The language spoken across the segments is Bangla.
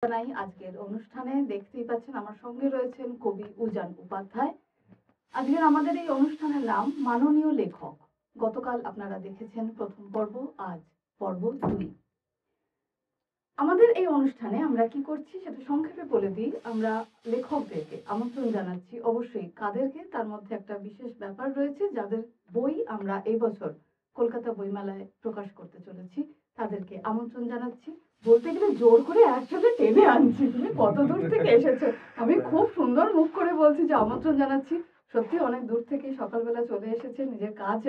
জানাই আজকের অনুষ্ঠানে। দেখতেই পাচ্ছেন আমার সঙ্গে রয়েছেন কবি উজান উপাধ্যায়। আজকের আমাদের এই অনুষ্ঠানের নাম মাননীয় লেখক। গতকাল আপনারা দেখেছেন প্রথম পর্ব, আজ পর্ব 2। আমাদের এই অনুষ্ঠানে আমরা কি করছি সেটা সংক্ষেপে বলে দিই। আমরা লেখকদেরকে আমন্ত্রণ জানাচ্ছি, অবশ্যই কাদেরকে, তার মধ্যে একটা বিশেষ ব্যাপার রয়েছে, যাদের বই আমরা এই বছর কলকাতা বইমেলায় প্রকাশ করতে চলেছি, তাদেরকে আমন্ত্রণ জানাচ্ছি। বলতে গেলে জোর করে একসাথে টেনে আনছি। তুমি কত দূর থেকে এসেছো। আমি খুব সুন্দর মুখ করে বলছি যে আমন্ত্রণ জানাচ্ছি। সত্যি অনেক দূর থেকে সকালবেলা চলে এসেছে নিজের কাজ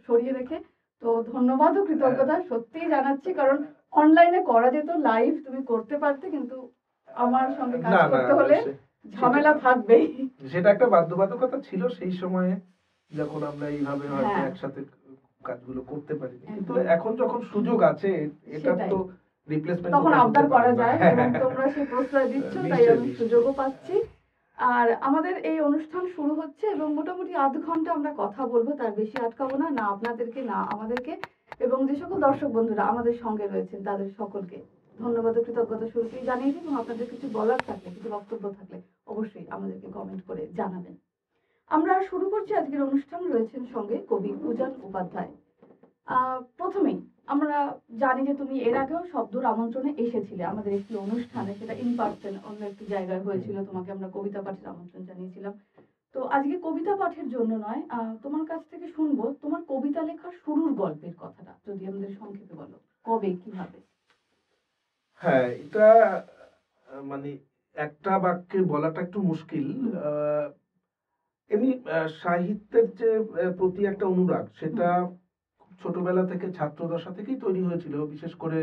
সরিয়ে রেখে। তো ধন্যবাদ ও কৃতজ্ঞতা সত্যিই জানাচ্ছি, কারণ অনলাইনে করা যেত, লাইভ তুমি করতে পারতে, কিন্তু আমার সঙ্গে কাজ করতে হলে ঝামেলা থাকবেই। সেটা একটা বাধ্যবাধকতা ছিল সেই সময়ে, যখন আমরা এইভাবে হয়তো একসাথে কাজগুলো করতে পারি। কিন্তু এখন যখন সুযোগ আছে, এটা তো রিপ্লেসমেন্ট তখন আবদার করা যায়, এবং তোমরা সেই প্রশ্রয় দিচ্ছ, তাই আমি সুযোগও পাচ্ছি। আর আমাদের এই অনুষ্ঠান শুরু হচ্ছে এবং মোটামুটি আধ ঘন্টা আমরা কথা বলবো, তার বেশি আটকাবো না, না আপনাদেরকে না আমাদেরকে। এবং যে সকল দর্শক বন্ধুরা আমাদের সঙ্গে রয়েছেন তাদের সকলকে ধন্যবাদ ও কৃতজ্ঞতা শুরুতেই জানিয়ে দিই। এবং আপনাদের কিছু বলার থাকলে, কিছু বক্তব্য থাকলে অবশ্যই আমাদেরকে কমেন্ট করে জানাবেন। আমরা শুরু করছি আজকের অনুষ্ঠান। রয়েছেন সঙ্গে কবি উজান উপাধ্যায়। প্রথমেই আমরা জানি যে তুমি এর আগেও শব্দর আমন্ত্রণে এসেছিলে আমাদের একটি অনুষ্ঠানে, সেটা ইন পার্সন অন্য একটি জায়গায় হয়েছিল। তোমাকে আমরা কবিতা পাঠের আমন্ত্রণ জানিয়েছিলাম। তো আজকে কবিতা পাঠের জন্য নয়, তোমার কাছ থেকে শুনবো তোমার কবিতা লেখার শুরুর গল্পের কথাটা, যদি আমাদের সংক্ষেপে বলো, কবে, কিভাবে? হ্যাঁ, এটা মানে একটা বাক্যে বলাটা একটু মুশকিল। এমনি সাহিত্যের যে প্রতি একটা অনুরাগ, সেটা ছোটবেলা থেকে, ছাত্রদশা থেকেই তৈরি হয়েছিল। বিশেষ করে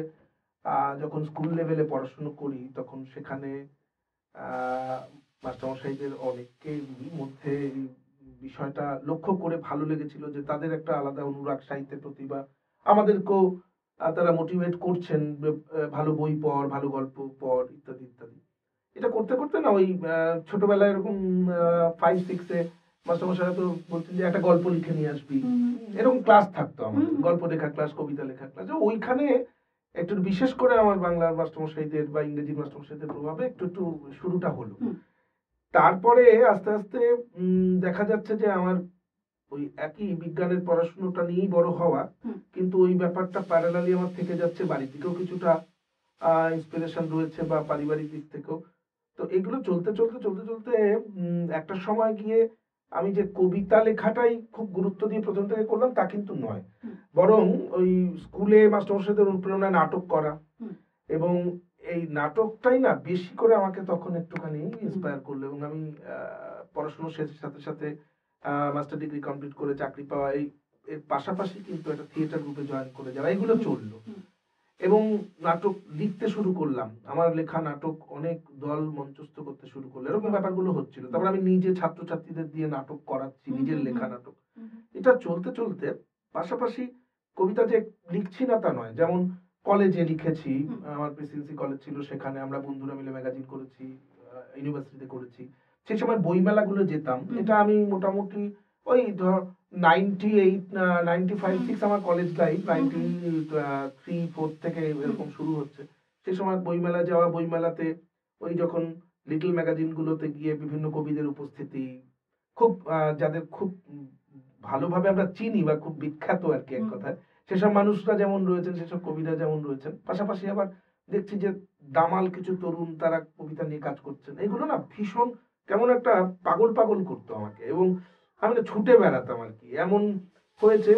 যখন স্কুল লেভেলে পড়াশোনা করি, তখন সেখানে মাস্টারমশাইদের অনেকের মধ্যে এই বিষয়টা লক্ষ্য করে ভালো লেগেছিল যে তাদের একটা আলাদা অনুরাগ সাহিত্যের প্রতি, বা আমাদেরকেও তারা মোটিভেট করছেন, ভালো বই পড়, ভালো গল্প পড়, ইত্যাদি ইত্যাদি। এটা করতে করতে না, ওই ছোটবেলায় এরকম 5-6-এ মাস্টারমশাইরা তো বলছেন যে একটা গল্প লিখে নিয়ে আসবি, এরকম ক্লাস থাকতো আমাদের, গল্প লেখা ক্লাস, কবিতা লেখা ক্লাস। ওইখানে একটু বিশেষ করে আমার বাংলার মাস্টারমশাইদের বা ইংরেজি মাস্টারমশাইদের প্রভাবে একটু একটু শুরুটা হলো। তারপরে আস্তে আস্তে দেখা যাচ্ছে যে আমার ওই একই বিজ্ঞানের পড়াশোনাটা নিয়েই বড় হওয়া, কিন্তু ওই ব্যাপারটা প্যারালালি আমার থেকে যাচ্ছে, বাড়ি থেকেও কিছুটা ইন্সপিরেশন রয়েছে, বা পারিবারিক দিক থেকেও। তো এগুলো চলতে চলতে চলতে চলতে একটা সময় গিয়ে আমি যে কবিতা লেখাটাই খুব গুরুত্ব দিয়ে প্রথম থেকে করলাম তা কিন্তু নয়, বরং ওই স্কুলে মাস্টারমশাইদের অনুপ্রেরণায় নাটক করা, এবং এই নাটকটাই না বেশি করে আমাকে তখন একটুখানি ইন্সপায়ার করলো। এবং আমি পড়াশোনার সাথে সাথে মাস্টার ডিগ্রি কমপ্লিট করে চাকরি পাওয়া, এর পাশাপাশি কিন্তু একটা থিয়েটার গ্রুপে জয়েন করে যাওয়া, এগুলো চললো। এবং নাটক লিখতে শুরু করলাম, আমার লেখা নাটক অনেক দল মঞ্চস্থ করতে শুরু করলো, এরকম ব্যাপারগুলো হচ্ছিল। তারপর আমি নিজে ছাত্রছাত্রীদের দিয়ে নাটক করাচ্ছি, নিজের লেখা নাটক। এটা চলতে চলতে পাশাপাশি কবিতা যে লিখছি না তা নয়, যেমন কলেজে লিখেছি, আমার প্রেসিডেন্সি কলেজ ছিল, সেখানে আমরা বন্ধুরা মিলে ম্যাগাজিন করেছি, ইউনিভার্সিটিতে করেছি। সেই সময় বইমেলাগুলো যেতাম। এটা আমি মোটামুটি ওই ধর 98, 95, 6 আমার কলেজ লাইফ, 93-4 থেকে এরকম শুরু হচ্ছে। সেই সময় বইমেলা যাওয়া, বইমেলাতে ওই যখন লিটল ম্যাগাজিন গুলোতে গিয়ে বিভিন্ন কবিদের উপস্থিতি, খুব যাদের খুব ভালোভাবে আমরা চিনি বা খুব বিখ্যাত আর কি, এক কথায় সেসব মানুষরা যেমন রয়েছেন, সেসব কবিরা যেমন রয়েছেন, পাশাপাশি আবার দেখছি যে দামাল কিছু তরুণ তারা কবিতা নিয়ে কাজ করছেন। এগুলো না ভীষণ কেমন একটা পাগল পাগল করতো আমাকে, এবং আমি না ছুটে বেড়াতাম আর কি। এমন হয়েছে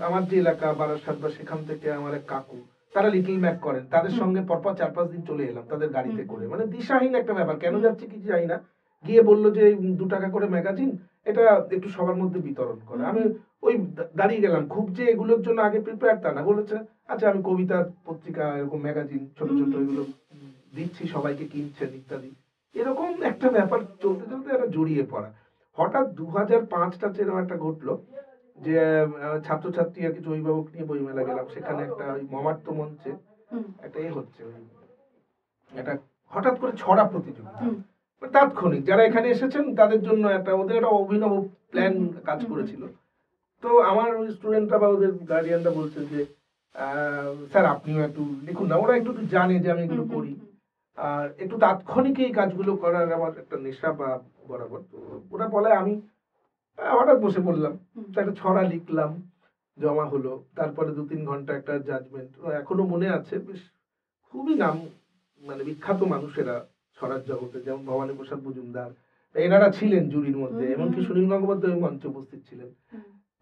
আমার যে এলাকা বারাসাত, বা সেখান থেকে আমার এক কাকু, তারা লিটল ম্যাগ করেন, তাদের সঙ্গে পরপর 4-5 দিন চলে এলাম তাদের গাড়িতে করে। মানে দিশাহীন একটা ব্যাপার, কেন যাচ্ছে কিছু জানি না। গিয়ে বললো যে 2 টাকা করে ম্যাগাজিন, এটা একটু সবার মধ্যে বিতরণ করে। আমি ওই দাঁড়িয়ে গেলাম, খুব যে এগুলোর জন্য আগে প্রিপেয়ার তা না। বলেছে আচ্ছা আমি কবিতার পত্রিকা, এরকম ম্যাগাজিন ছোট ছোট এগুলো দিচ্ছি, সবাইকে কিনছেন ইত্যাদি। এরকম একটা ব্যাপার চলতে চলতে একটা জড়িয়ে পড়া। হঠাৎ 2005টা এরকম একটা ঘটলো যে ছাত্রছাত্রী আর কিছু অভিভাবক নিয়ে বইমেলা গেলাম, সেখানে একটা ওই মমার্ত মঞ্চে একটা হচ্ছে, একটা হঠাৎ করে ছড়া প্রতিযোগিতা, তাৎক্ষণিক যারা এখানে এসেছেন তাদের জন্য একটা, ওদের একটা অভিনব প্ল্যান কাজ করেছিল। তো আমার ওই স্টুডেন্টরা বা ওদের গার্ডিয়ানরা বলছে যে স্যার আপনিও একটু লিখুন না, ওরা একটু জানে যে আমি এগুলো করি। আর একটু তাৎক্ষণিক এই কাজগুলো করার আমার একটা নেশা বা বরাবর। তো ওরা বলে আমি হঠাৎ বসে পড়লাম, তো একটা ছড়া লিখলাম, জমা হলো। তারপরে 2-3 ঘন্টা একটা জাজমেন্ট, এখনো মনে আছে। বেশ খুবই মানে বিখ্যাত মানুষেরা ছড়ার জগতে, যেমন ভবানী প্রসাদ মজুমদার, এনারা ছিলেন জুরির মধ্যে, এমনকি সুনীল গঙ্গোপাধ্যায় ওই মঞ্চে উপস্থিত ছিলেন।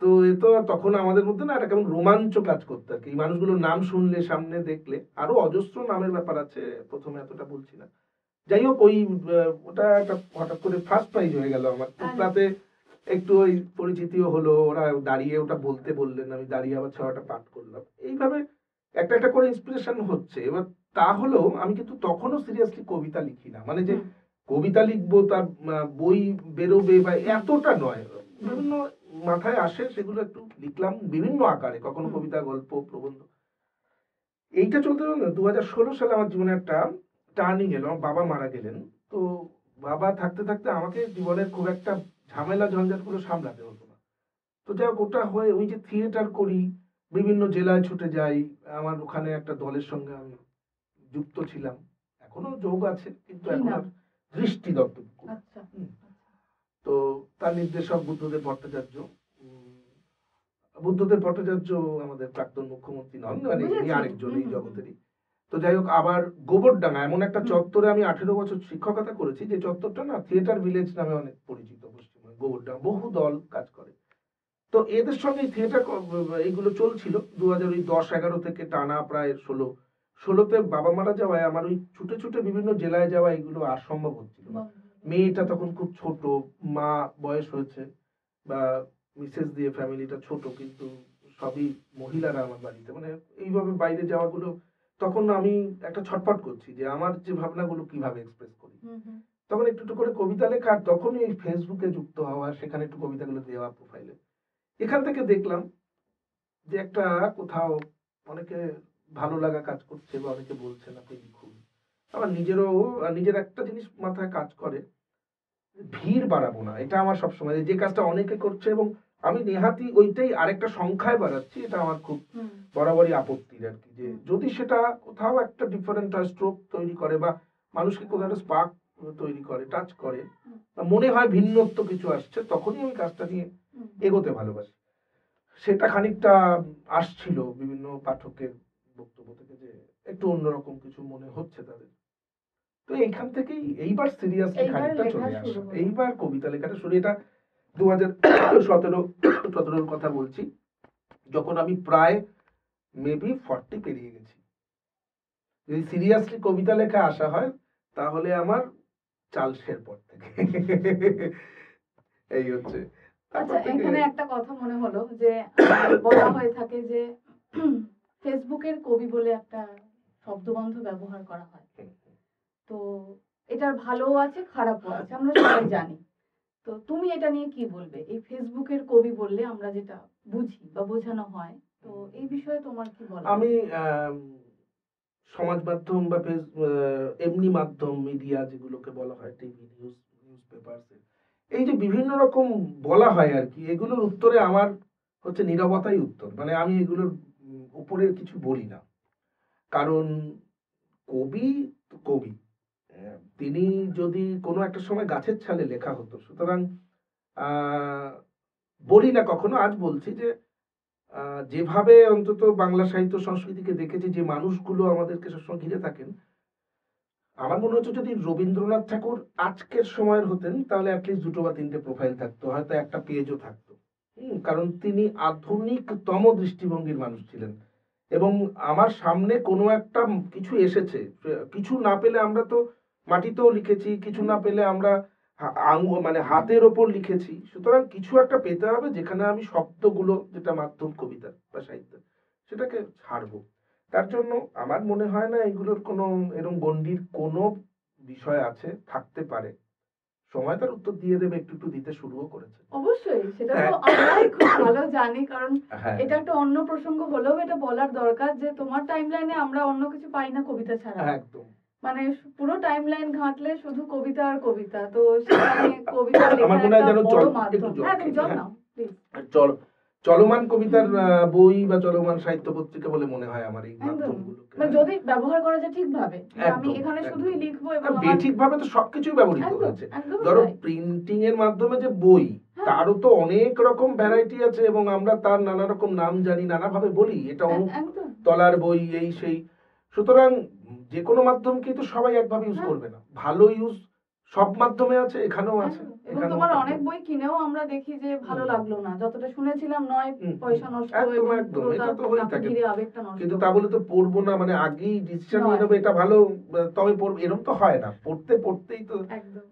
তো এ তো তখন আমাদের মধ্যে না একটা কেমন রোমাঞ্চ কাজ করতো আর কি। এই মানুষগুলোর নাম শুনলে, সামনে দেখলে, আরো অজস্র নামের ব্যাপার আছে, প্রথমে এতটা বলছি না। যাই হোক, ওই ওটা একটা হঠাৎ করে ফার্স্ট প্রাইজ হয়ে গেল আমার। তো তাতে একটু ওই পরিচিতিও হলো, ওরা দাঁড়িয়ে ওটা বলতে বললেন, আমি দাঁড়িয়ে আবার ছড়াটা পাঠ করলাম। এইভাবে একটা একটা করে ইন্সপিরেশন হচ্ছে। এবার তা হলেও আমি কিন্তু তখনও সিরিয়াসলি কবিতা লিখি না, মানে যে কবিতা লিখবো, তার বই বেরোবে বা এতটা নয়। বিভিন্ন মাথায় আসে সেগুলো একটু লিখলাম বিভিন্ন আকারে, কখনো কবিতা, গল্প, প্রবন্ধ। এইটা চলতে চলতে 2016 সালে আমার জীবনে একটা টার্নিং এলো। আমার বাবা মারা গেলেন। তো বাবা থাকতে থাকতে আমাকে জীবনের খুব একটা ঝামেলা ঝঞ্ঝাট গুলো সামলাতে হতো না। তো যাই হোক, ওটা হয়ে ওই যে থিয়েটার করি, বিভিন্ন জেলায় ছুটে যাই, আমার ওখানে একটা দলের সঙ্গে আমি যুক্ত ছিলাম, এখনো যোগ আছে, কিন্তু এখন আর দৃষ্টি দত্ত। তো তার নির্দেশক বুদ্ধদেব ভট্টাচার্য। বুদ্ধদেব ভট্টাচার্য আমাদের প্রাক্তন মুখ্যমন্ত্রী নন, মানে ইনি আরেকজন এই জগতেরই। তো যাই হোক, আবার গোবরডাঙ্গা এমন একটা চত্বরে আমি 18 বছর শিক্ষকতা করেছি, যে চত্বরটা না থিয়েটার ভিলেজ নামে অনেক পরিচিত পশ্চিমবঙ্গে। গোবরডাঙ্গা বহু দল কাজ করে। তো এদের সঙ্গে থিয়েটার এইগুলো চলছিল 2010-11 থেকে টানা প্রায় 16তে বাবা মারা যাওয়ায় আমার ওই ছুটে ছুটে বিভিন্ন জেলায় যাওয়া এগুলো আর সম্ভব হচ্ছিল না। মেয়েটা তখন খুব ছোট, মা বয়স হয়েছে, বা মিসেস দিয়ে ফ্যামিলিটা ছোট, কিন্তু সবই মহিলারা আমার বাড়িতে, মানে এইভাবে বাইরে যাওয়াগুলো। তখন আমি একটা ছটফট করছি যে আমার যে ভাবনাগুলো কিভাবে এক্সপ্রেস করি। তখন একটু একটু করে কবিতা লেখা, আর তখনই এই ফেসবুকে যুক্ত হওয়া, সেখানে একটু কবিতাগুলো দেওয়া প্রোফাইলে। এখান থেকে দেখলাম যে একটা কোথাও অনেকে ভালো লাগা কাজ করছে, বা অনেকে বলছেন আপনি লিখুন। আমার নিজের একটা জিনিস মাথায় কাজ করে, ভিড় বাড়াবো না, এটা আমার সবসময়, যে কাজটা অনেকে করছে এবং আমি নেহাতি ওইটাই আরেকটা সংখ্যায় বাড়াচ্ছি, এটা আমার খুব বরাবরই আপত্তির আর কি। যে যদি সেটা কোথাও একটা ডিফারেন্ট স্ট্রোক তৈরি করে, বা মানুষকে কোথাও একটা স্পার্ক তৈরি করে, টাচ করে, বা মনে হয় ভিন্নত্ব কিছু আসছে, তখনই আমি কাজটা নিয়ে এগোতে ভালোবাসি। সেটা খানিকটা আসছিল বিভিন্ন পাঠকের বক্তব্য থেকে, যে একটু অন্যরকম কিছু মনে হচ্ছে তাদের। তো এইখান থেকেই এইবার সিরিয়াসলি খানিকটা চলে আসা, এইবার কবিতা লেখাটা শুরু। এটা 2017-18 কথা বলছি, যখন আমি প্রায় মেবি 40 পেরিয়ে গেছি। যদি সিরিয়াসলি কবিতা লেখা আসা হয়, তাহলে আমার চার্লসের পর থেকে। এই হচ্ছে। আচ্ছা, এখানে একটা কথা মনে হলো যে বলা হয়ে থাকে যে ফেসবুকের কবি বলে একটা শব্দবন্ধ ব্যবহার করা হয়। তো এটার ভালোও আছে, খারাপও আছে, আমরা সবাই জানি। তো তুমি এটা নিয়ে কি বলবে? এই ফেসবুকের কবি বললে আমরা যেটা বুঝি বা বোঝানো হয়, তো এই বিষয়ে তোমার কি বলা? আমি সমাজ মাধ্যম বা এমনি মাধ্যম, মিডিয়া যেগুলোকে বলা হয়, টিভি, নিউজ পেপার, এই যে বিভিন্ন রকম বলা হয় আর কি, এগুলোর উত্তরে আমার হচ্ছে নীরবতাই উত্তর। মানে আমি এগুলোর উপরে কিছু বলি না, কারণ কবি তো কবি। তিনি যদি কোনো একটা সময় গাছের ছালে লেখা হতো, সুতরাং বলি না কখনো, আজ বলছি যে যেভাবে অন্তত বাংলা সাহিত্য সংস্কৃতিকে দেখেছি, যে মানুষগুলো আমাদেরকে সবসময় ঘিরে থাকেন, আমার মনে হচ্ছে যদি রবীন্দ্রনাথ ঠাকুর আজকের সময়ের হতেন, তাহলে অ্যাটলিস্ট 2 বা 3টে প্রোফাইল থাকতো, হয়তো একটা পেজও থাকতো। কারণ তিনি আধুনিকতম দৃষ্টিভঙ্গির মানুষ ছিলেন। এবং আমার সামনে কোনো একটা কিছু এসেছে, কিছু না পেলে আমরা তো মাটিতেও লিখেছি, কিছু না পেলে আমরা মানে হাতের ওপর লিখেছি। সুতরাং কিছু একটা পেতে হবে যেখানে আমি শব্দগুলো, যেটা মাধ্যম কবিতা বা সাহিত্য, সেটাকে ছাড়বো। তার জন্য আমার মনে হয় না এগুলোর কোনো এরকম গণ্ডির কোনো বিষয় আছে, থাকতে পারে। সময় তার উত্তর দিয়ে দেবে, একটু একটু দিতে শুরুও করেছে। অবশ্যই, সেটা তো আমরাই খুব ভালো জানি, কারণ এটা একটা অন্য প্রসঙ্গ হলেও এটা বলার দরকার যে তোমার টাইমলাইনে আমরা অন্য কিছু পাই না কবিতা ছাড়া। একদম, মানে পুরো টাইমলাইন ঘাঁটলে শুধু কবিতা আর কবিতা। তো সেখানে কবিতা লেখার আমার মনে হয় একটা যেন বড় মাধ্যম। হ্যাঁ, তুমি জল হ্যাঁ, নাও প্লিজ। জল চলমান কবিতার বই বা চলমান সাহিত্য পত্রিকা বলে মনে হয় আমার এই একদম। মাধ্যমগুলোকে। মানে যদি ব্যবহার করা যায় ঠিকভাবে, যে আমি একদম, এখানে শুধুই একদম। লিখবো এবং আর আমার বেঠিকভাবে তো সবকিছুই ব্যবহৃত একদম হয়েছে। একদম ধরো তাই। প্রিন্টিং এর মাধ্যমে যে বই, হ্যাঁ, তারও তো অনেক রকম ভ্যারাইটি আছে এবং আমরা তার নানা রকম নাম জানি, নানাভাবে বলি এটা অমুক একদম। তলার বই এই সেই। সুতরাং যে কোনো মাধ্যমকেই তো সবাই একভাবে ইউজ হ্যাঁ, করবে না। ভালো ইউজ সব মাধ্যমে আছে, এখানেও আছে, একদম। এবং এখানেও তোমার থাকবে। অনেক বই কিনেও আমরা দেখি যে ভালো হুম, লাগলো না, যতটা শুনেছিলাম নয় হুম, পয়সা নষ্ট একদম এবং একদম, পুরো এটা তো হয়েই তাকে থাকে। ঘিরে আবেগটা নষ্ট। কিন্তু তা বলে তো পড়বো না, মানে আগেই ডিসিশন নিয়ে নয়, নেবো এটা ভালো তবে পড়বো, এরকম তো হয় না। পড়তে পড়তেই তো একদম।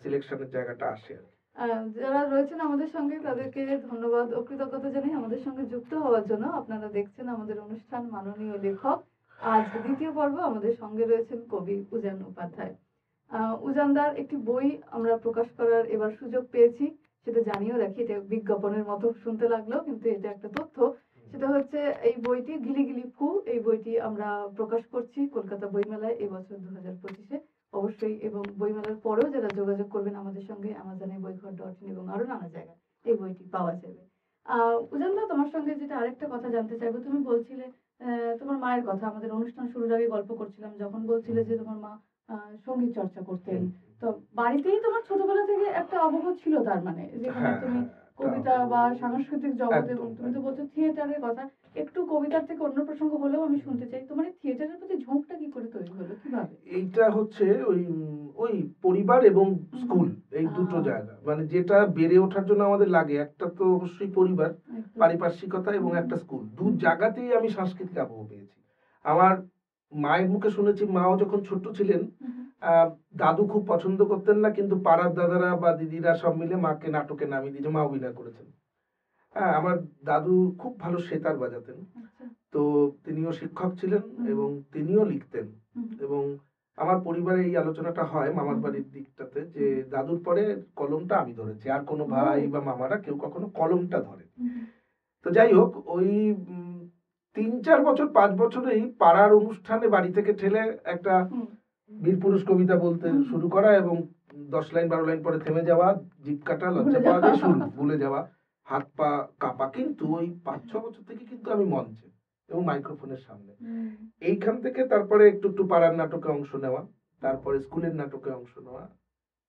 সিলেকশনের জায়গাটা আসে আর কি। যারা রয়েছেন আমাদের সঙ্গে তাদেরকে ধন্যবাদ ও কৃতজ্ঞতা জানাই আমাদের সঙ্গে যুক্ত হওয়ার জন্য। আপনারা দেখছেন আমাদের অনুষ্ঠান মাননীয় লেখক। আজ দ্বিতীয় পর্ব আমাদের সঙ্গে রয়েছেন কবি উজান উপাধ্যায়। উজানদার একটি বই আমরা প্রকাশ করার এবার সুযোগ পেয়েছি, সেটা জানিয়েও রাখি, এটা বিজ্ঞাপনের মতো শুনতে লাগলো কিন্তু এটা একটা তথ্য। সেটা হচ্ছে এই বইটি গিলিগিলি ফু, এই বইটি আমরা প্রকাশ করছি কলকাতা বইমেলায় এবছর 2025-এ অবশ্যই। এবং বইমেলার পরেও যারা যোগাযোগ করবেন আমাদের সঙ্গে অ্যামাজনে বইঘর.in এবং আরো নানা জায়গায় এই বইটি পাওয়া যাবে। উজানদা, তোমার সঙ্গে যেটা আরেকটা কথা জানতে চাইবো, তুমি বলছিলে তোমার মায়ের কথা, আমাদের অনুষ্ঠান শুরুর আগে গল্প করছিলাম যখন বলছিলে যে তোমার মা সঙ্গীত চর্চা করতেন। তো বাড়িতেই তোমার ছোটবেলা থেকে একটা আবহ ছিল, তার মানে যেখানে হ্যাঁ তুমি হ্যাঁ, কবিতা বা সাংস্কৃতিক জগৎ, এবং একদম তুমি তো বলছো একদম। থিয়েটারের কথা। একটু কবিতার থেকে অন্য প্রসঙ্গ হলেও আমি শুনতে চাই, তোমার এই থিয়েটারের প্রতি ঝোঁকটা কি করে তৈরি হলো, কিভাবে? এইটা হচ্ছে ওই পরিবার এবং স্কুল, এই দুটো আহ, জায়গা, মানে যেটা বেড়ে ওঠার জন্য আমাদের লাগে, একটা তো অবশ্যই পরিবার, একদম। পারিপার্শ্বিকতা এবং একটা স্কুল, দু জায়গাতেই আমি সাংস্কৃতিক আবহ পেয়েছি। আমার মায়ের মুখে শুনেছি, মাও যখন ছোট ছিলেন আহ, দাদু খুব পছন্দ করতেন না, কিন্তু পাড়ার দাদারা বা দিদিরা সব মিলে মাকে নাটকে নামিয়ে দিয়েছে, মা অভিনয় করেছেন। হ্যাঁ, আমার দাদু খুব ভালো সেতার বাজাতেন, আচ্ছা। তো তিনিও শিক্ষক ছিলেন এবং তিনিও লিখতেন। এবং আমার পরিবারে এই আলোচনাটা হয় মামার বাড়ির দিকটাতে যে দাদুর পরে কলমটা আমি ধরেছি, আর কোনো ভাই বা মামারা কেউ কখনো কলমটা ধরে। তো যাই হোক, ওই 3-4 বছর 5 বছরেই পাড়ার অনুষ্ঠানে বাড়ি থেকে ঠেলে একটা বীরপুরুষ কবিতা বলতে শুরু করা এবং 10 লাইন 12 লাইন পরে থেমে যাওয়া, জিভ কাটা, লজ্জা পাওয়া যায়, শুরু ভুলে যাওয়া, হাত পা কাঁপা। কিন্তু ওই 5-6 বছর থেকে কিন্তু আমি মঞ্চে এবং মাইক্রোফোনের সামনে, এইখান থেকে তারপরে একটু একটু পাড়ার নাটকে অংশ নেওয়া, তারপরে স্কুলের নাটকে অংশ নেওয়া,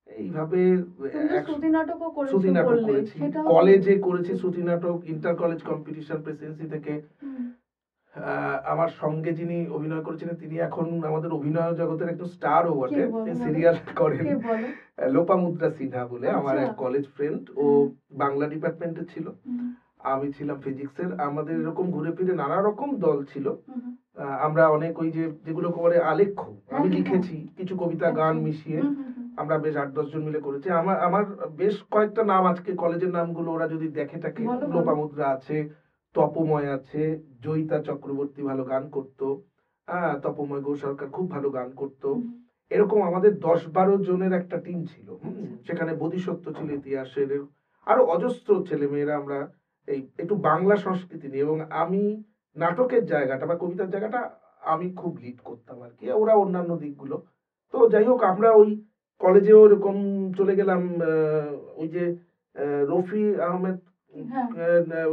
এইভাবে তুমি তো শ্রুতি নাটকও করেছো শ্রুতি নাটক বললে, করেছি, সেটাও কলেজে করেছি শ্রুতি নাটক, ইন্টার কলেজ কম্পিটিশন প্রেসিডেন্সি থেকে। আমার সঙ্গে যিনি অভিনয় করেছিলেন তিনি এখন আমাদের অভিনয় জগতের একজন স্টারও বটে, তিনি সিরিয়াল করেন, লোপামুদ্রা সিনহা বলে, আমার এক কলেজ ফ্রেন্ড। ও বাংলা ডিপার্টমেন্টে ছিল, আমি ছিলাম ফিজিক্সের। আমাদের এরকম ঘুরে ফিরে নানা রকম দল ছিল। আমরা অনেক ওই যে যেগুলো করে আলেখ্য, আমি লিখেছি কিছু কবিতা গান মিশিয়ে, আমরা বেশ 8-10 জন মিলে করেছি। আমার আমার বেশ কয়েকটা নাম আজকে কলেজের নামগুলো ওরা যদি দেখে থাকে, লোপামুদ্রা আছে, তপময় আছে, জয়িতা চক্রবর্তী ভালো গান করতো, তপময় গো সরকার খুব ভালো গান করতো। এরকম আমাদের 10-12 জনের একটা টিম ছিল। সেখানে বোধিসত্ত্ব ছিল ইতিহাসের, আরো অজস্র ছেলে মেয়েরা। আমরা এই একটু বাংলা সংস্কৃতি নিয়ে, এবং আমি নাটকের জায়গাটা বা কবিতার জায়গাটা আমি খুব লিড করতাম আর কি, ওরা অন্যান্য দিকগুলো। তো যাই হোক, আমরা ওই কলেজেও এরকম চলে গেলাম। ওই যে রফি আহমেদ,